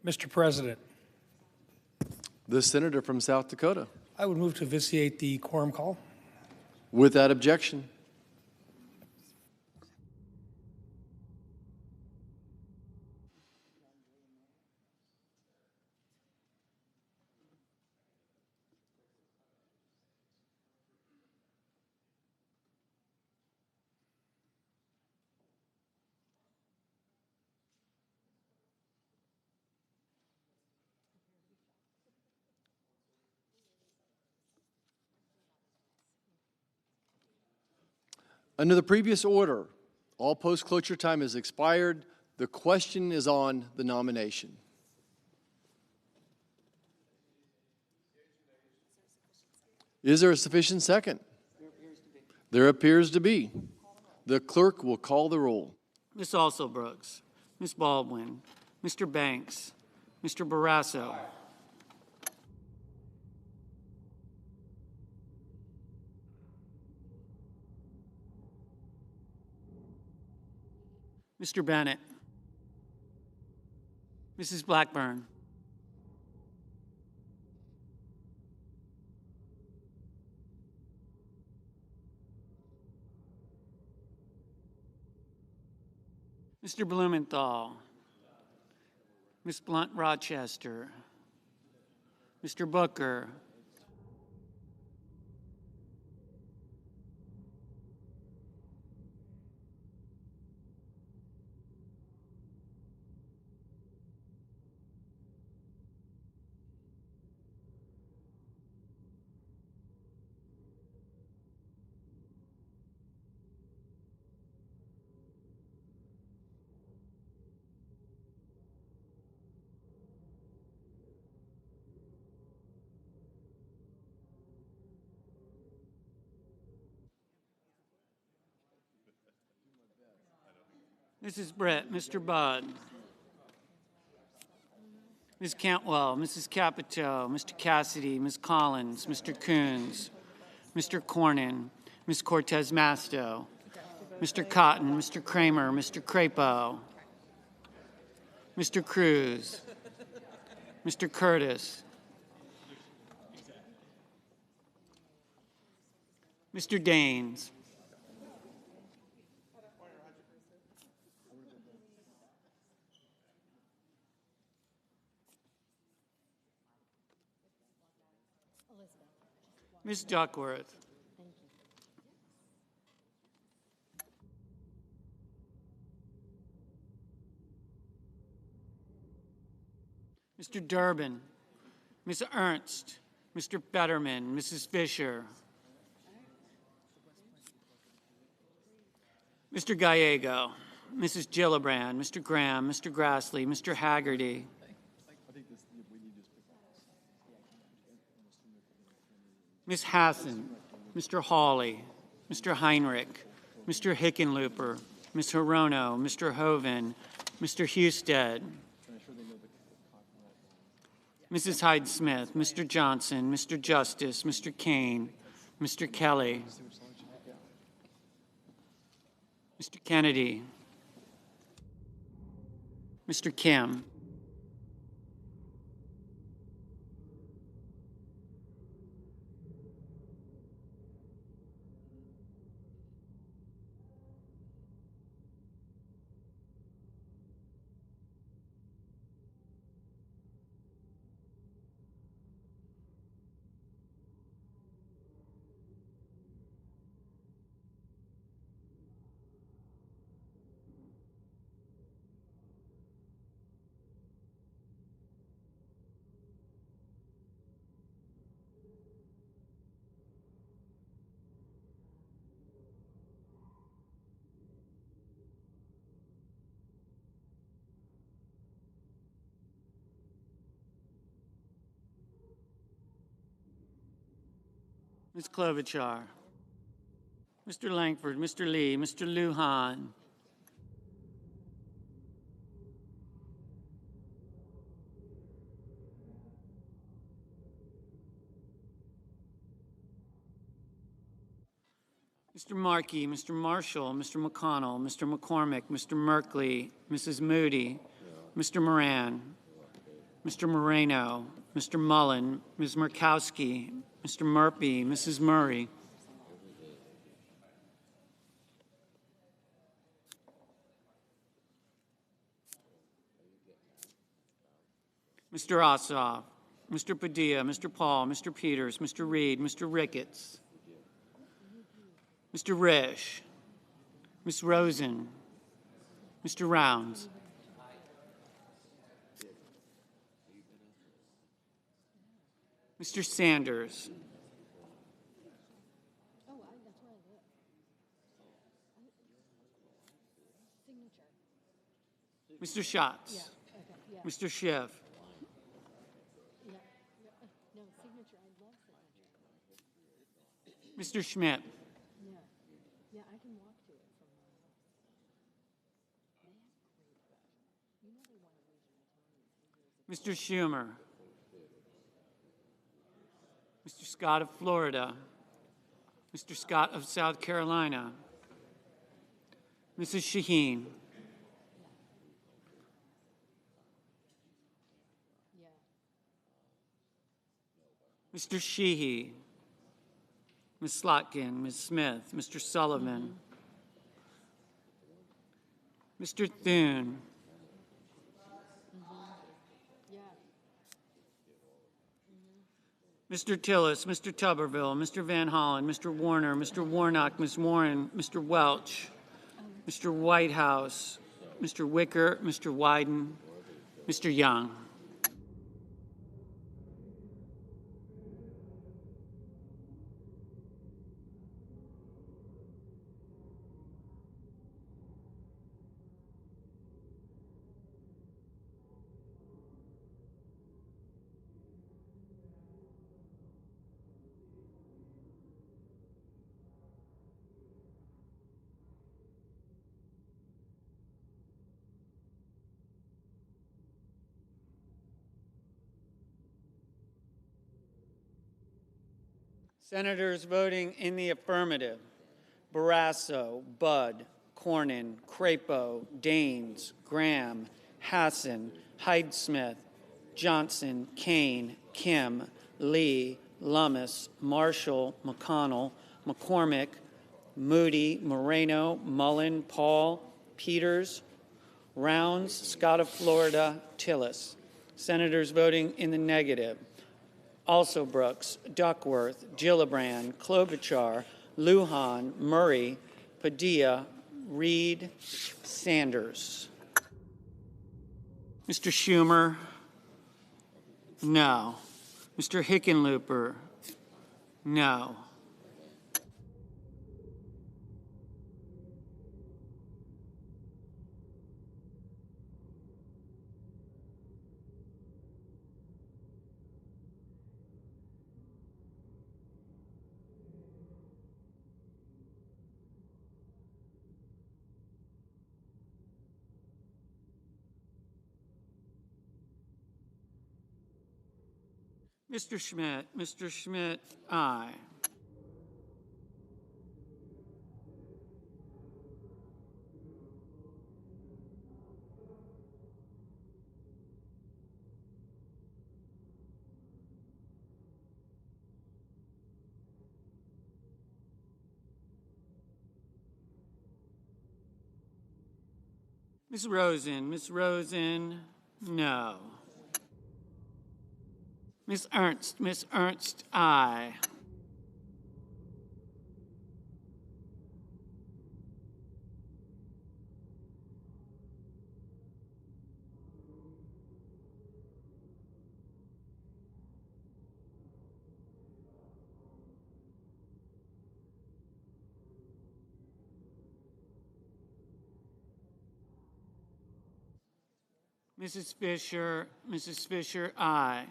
Mr. President, The senator from South Dakota. I would move to vitiate the quorum call. Without objection. Under the previous order, all post-cloture time has expired. The question is on the nomination. Is there a sufficient second? There appears to be. The clerk will call the roll. Ms. Also Brooks, Ms. Baldwin, Mr. Banks, Mr. Barrasso, Mr. Bennett, Mrs. Blackburn, Mr. Blumenthal, Ms. Blunt Rochester, Mr. Booker, Mrs. Brett, Mr. Budd, Ms. Cantwell, Mrs. Capito, Mr. Cassidy, Ms. Collins, Mr. Coons, Mr. Cornyn, Ms. Cortez Masto, Mr. Cotton, Mr. Kramer, Mr. Crapo, Mr. Cruz, Mr. Curtis, Mr. Daines, Ms. Duckworth, Mr. Durbin, Ms. Ernst, Mr. Fetterman, Mrs. Fisher, Mr. Gallego, Mrs. Gillibrand, Mr. Graham, Mr. Grassley, Mr. Haggerty, Ms. Hassan, Mr. Hawley, Mr. Heinrich, Mr. Hickenlooper, Ms. Hirono, Mr. Hoven, Mr. Husted, Mrs. Hyde-Smith, Mr. Johnson, Mr. Justice, Mr. Kane, Mr. Kelly, Mr. Kennedy, Mr. Kim, Ms. Klobuchar, Mr. Langford, Mr. Lee, Mr. Lujan, Mr. Markey, Mr. Marshall, Mr. McConnell, Mr. McCormick, Mr. Merkley, Mrs. Moody, Mr. Moran, Mr. Moreno, Mr. Mullen, Ms. Murkowski, Mr. Murphy, Mrs. Murray, Mr. Ossoff, Mr. Padilla, Mr. Paul, Mr. Peters, Mr. Reed, Mr. Ricketts, Mr. Risch, Ms. Rosen, Mr. Rounds, Mr. Sanders, Mr. Schatz, Mr. Schiff, Mr. Schmidt, Mr. Schumer, Mr. Scott of Florida, Mr. Scott of South Carolina, Mrs. Shaheen, Mr. Sheehy, Ms. Slotkin, Ms. Smith, Mr. Sullivan, Mr. Thune, Mr. Tillis, Mr. Tuberville, Mr. Van Hollen, Mr. Warner, Mr. Warnock, Ms. Warren, Mr. Welch, Mr. Whitehouse, Mr. Wicker, Mr. Wyden, Mr. Young. Senators voting in the affirmative: Barrasso, Budd, Cornyn, Crapo, Daines, Graham, Hassan, Hyde-Smith, Johnson, Kane, Kim, Lee, Lummis, Marshall, McConnell, McCormick, Moody, Moreno, Mullen, Paul, Peters, Rounds, Scott of Florida, Tillis. Senators voting in the negative: also Brooks, Duckworth, Gillibrand, Klobuchar, Lujan, Murray, Padilla, Reed, Sanders. Mr. Schumer, no. Mr. Hickenlooper, no. Mr. Schmidt, aye. Ms. Rosen, no. Ms. Ernst, aye. Mrs. Fisher, aye.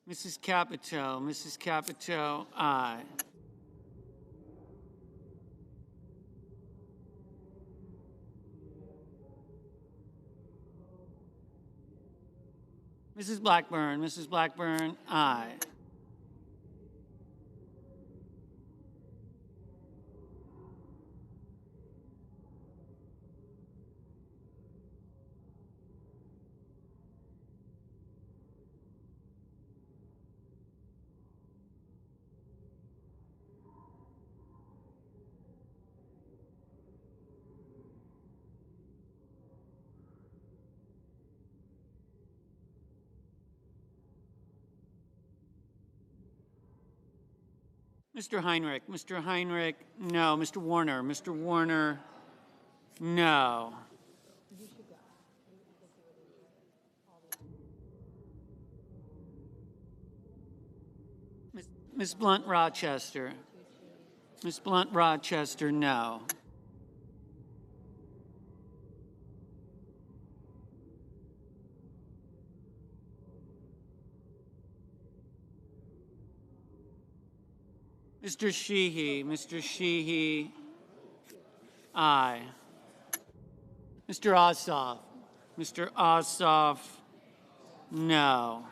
Mrs. Capito, aye. Mrs. Blackburn, aye. Mr. Heinrich, no. Mr. Warner, no. Ms. Blunt Rochester, no. Mr. Sheehy, aye. Mr. Ossoff, no.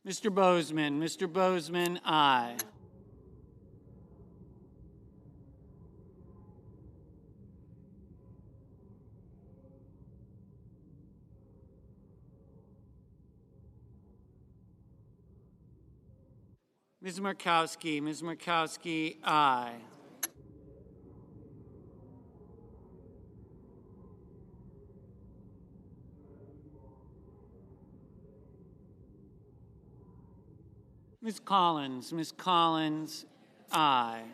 Mr. Bozeman, aye. Ms. Murkowski, aye. Ms. Collins, aye.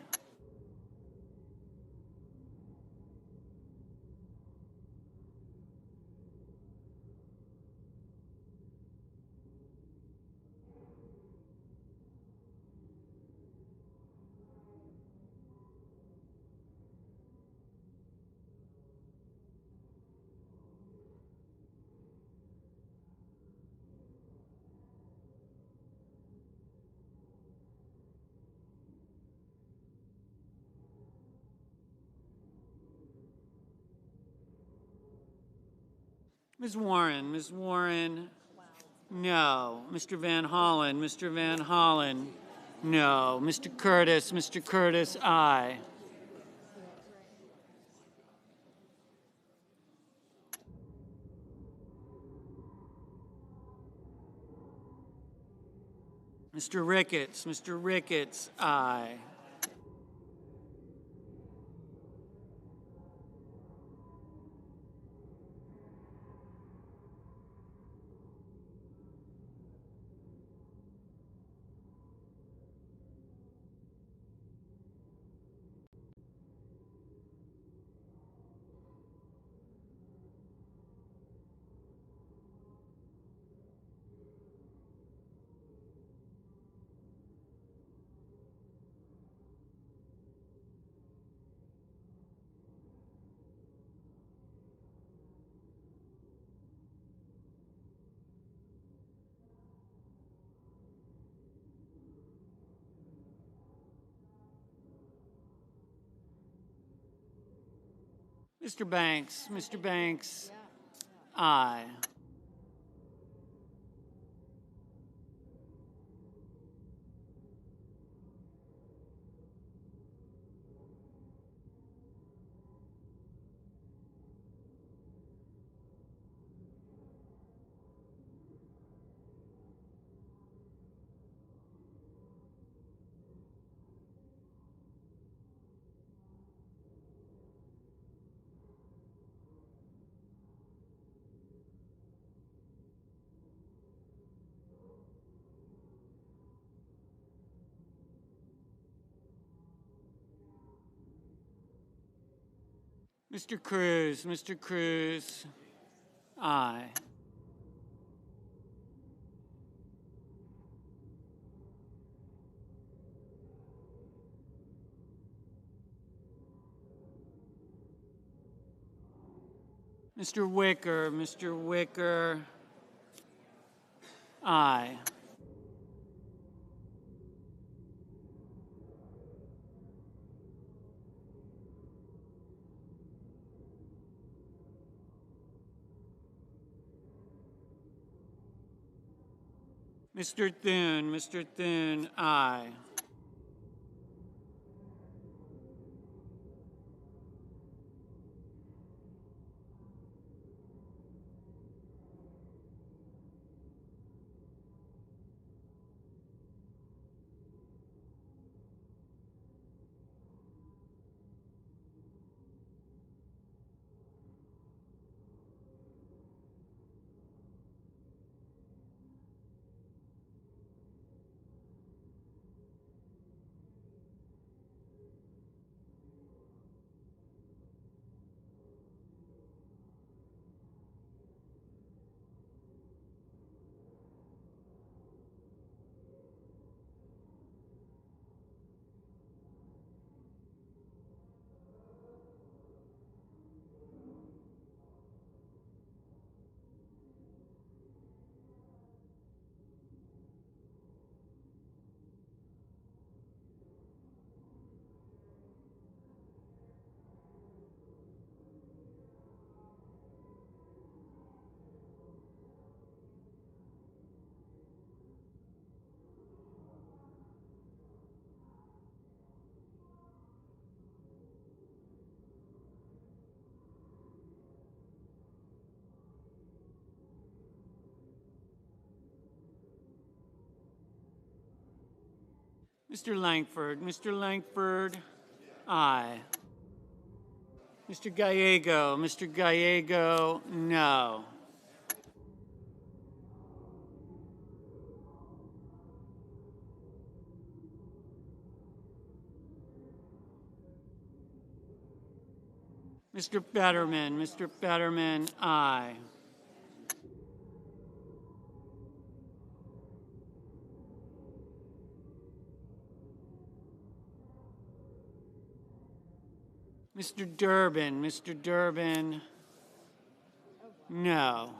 Ms. Warren, no. Mr. Van Hollen, no. Mr. Curtis, aye. Mr. Ricketts, aye. Mr. Banks, aye. Mr. Cruz, aye. Mr. Wicker, aye. Mr. Thune, aye. Mr. Langford, aye. Mr. Gallego, no. Mr. Fetterman, aye. Mr. Durbin, no.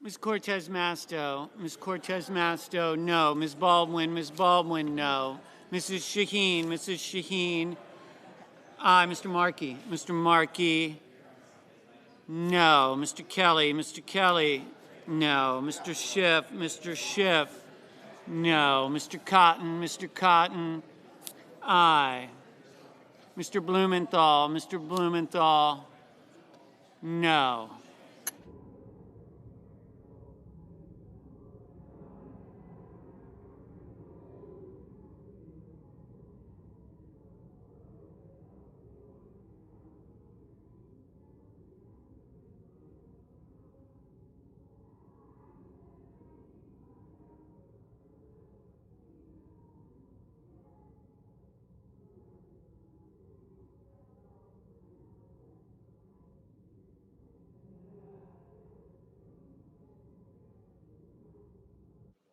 Ms. Cortez Masto, no. Ms. Baldwin, no. Mrs. Shaheen, aye. Mr. Markey, no. Mr. Kelly, no. Mr. Schiff, no. Mr. Cotton, aye. Mr. Blumenthal, no.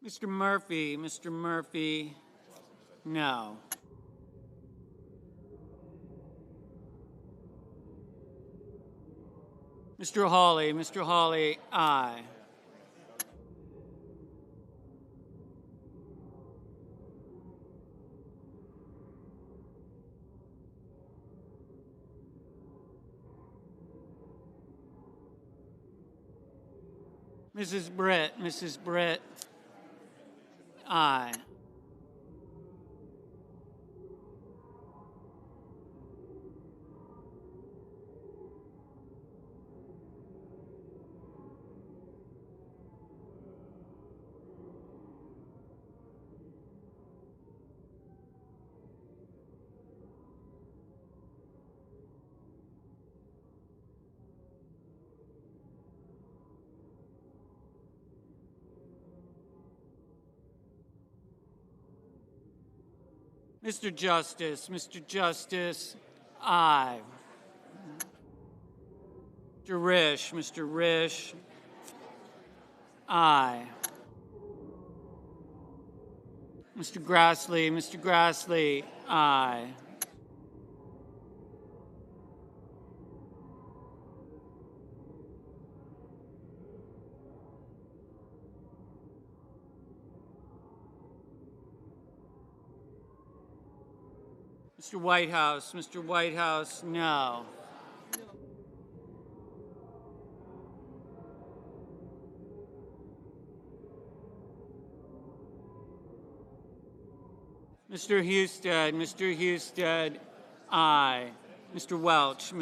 Mr. Murphy, no. Mr. Hawley, aye. Mrs. Britt, aye. Mr. Justice, aye. Mr. Risch, aye. Mr. Grassley, aye. Mr. Whitehouse, no. Mr. Husted, aye. Mr. Welch,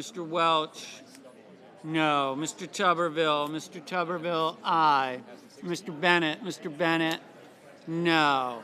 no. Mr. Tuberville, aye. Mr. Bennett, no.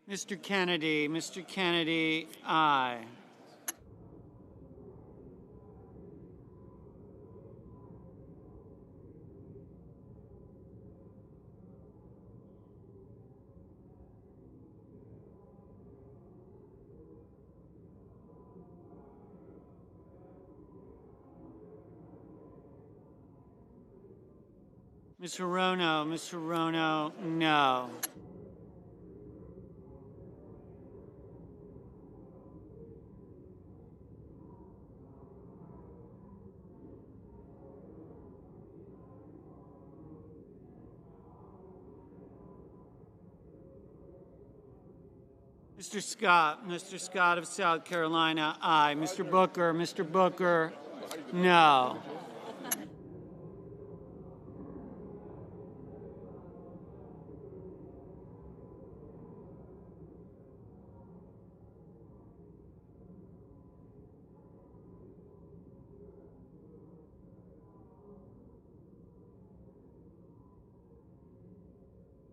Mr. Kennedy, aye. Ms. Hirono, no. Mr. Scott of South Carolina, aye. Mr. Booker, no.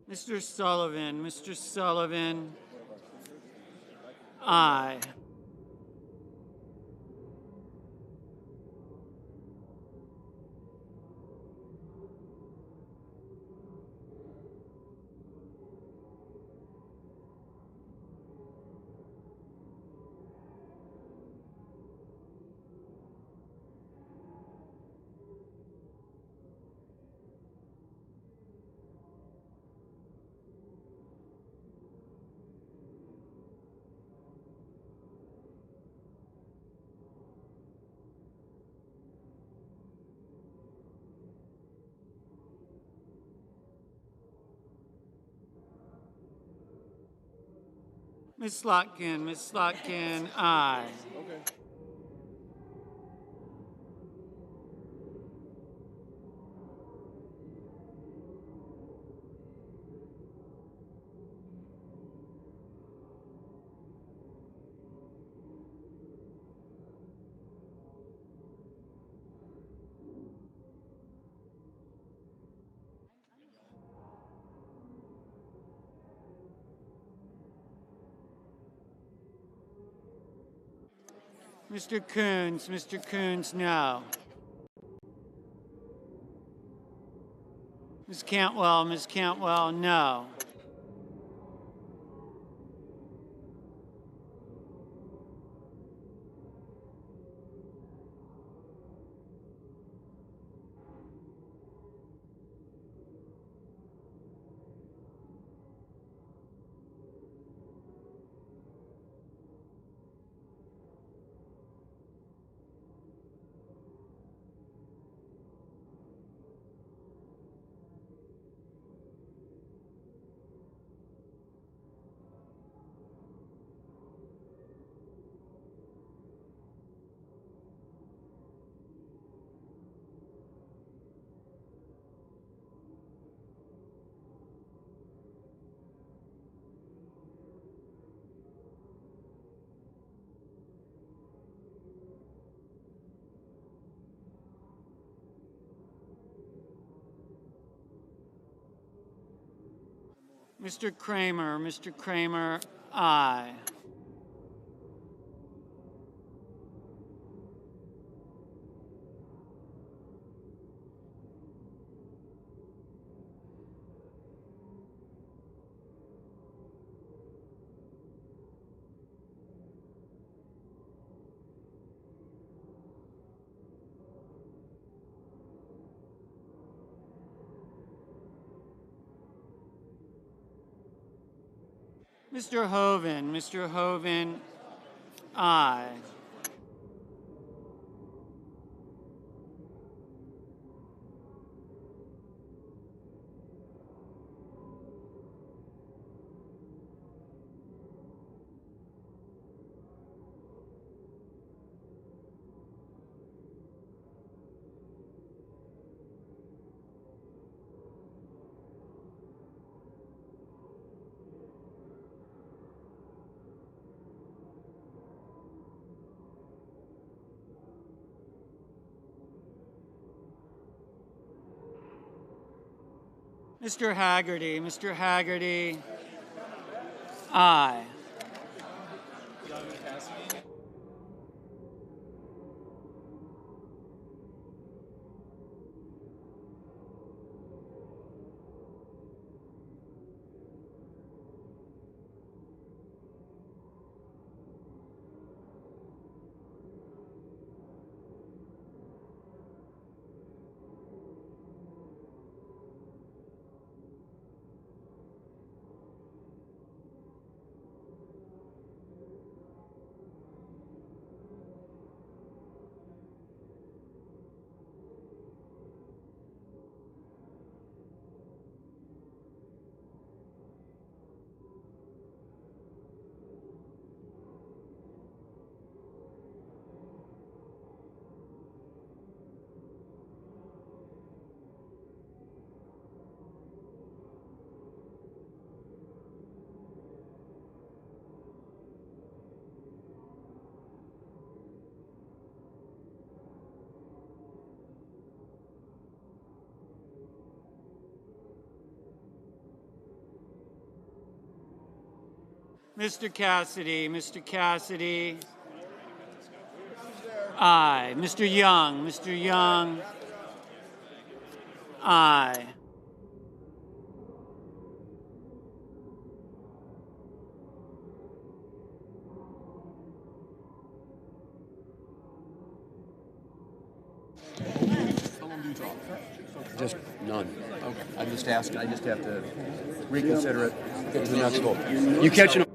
Mr. Sullivan, aye. Ms. Slotkin, aye. Mr. Coons, no. Ms. Cantwell, no. Mr. Kramer, aye. Mr. Hoven, aye. Mr. Haggerty, aye. Mr. Cassidy, aye. Mr. Young, aye. Just none. Okay. I just asked. I just have to reconsider it. Get to the next vote. You catch it.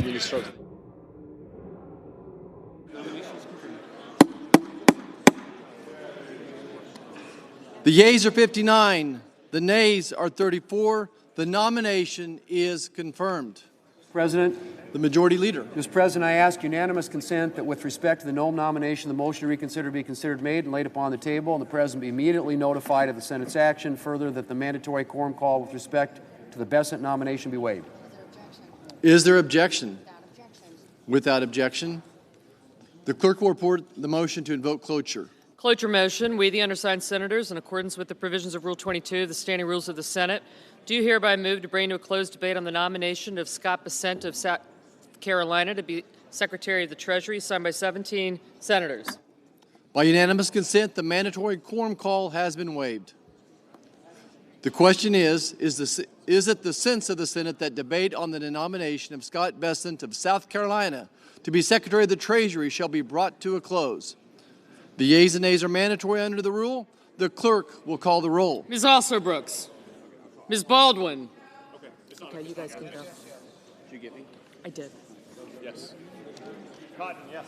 You start. The yeas are 59. The nays are 34. The nomination is confirmed. President. The Majority Leader. Mr. President, I ask unanimous consent that with respect to the Noem nomination, the motion to reconsider be considered made and laid upon the table, and the President be immediately notified of the Senate's action. Further, that the mandatory quorum call with respect to the Besant nomination be waived. Is there objection? Without objection, the clerk will report the motion to invoke cloture. Cloture motion. We, the undersigned senators, in accordance with the provisions of Rule 22 of the Standing Rules of the Senate, do hereby move to bring to a closed debate on the nomination of Scott Bessent of South Carolina to be Secretary of the Treasury, signed by 17 senators. By unanimous consent, the mandatory quorum call has been waived. The question is it the sense of the Senate that debate on the nomination of Scott Bessent of South Carolina to be Secretary of the Treasury shall be brought to a close? The yeas and nays are mandatory under the rule. The clerk will call the roll. Ms. Alsobrooks. Ms. Baldwin. Okay, you guys can go. Did you get me? I did. Yes. Cotton, yes.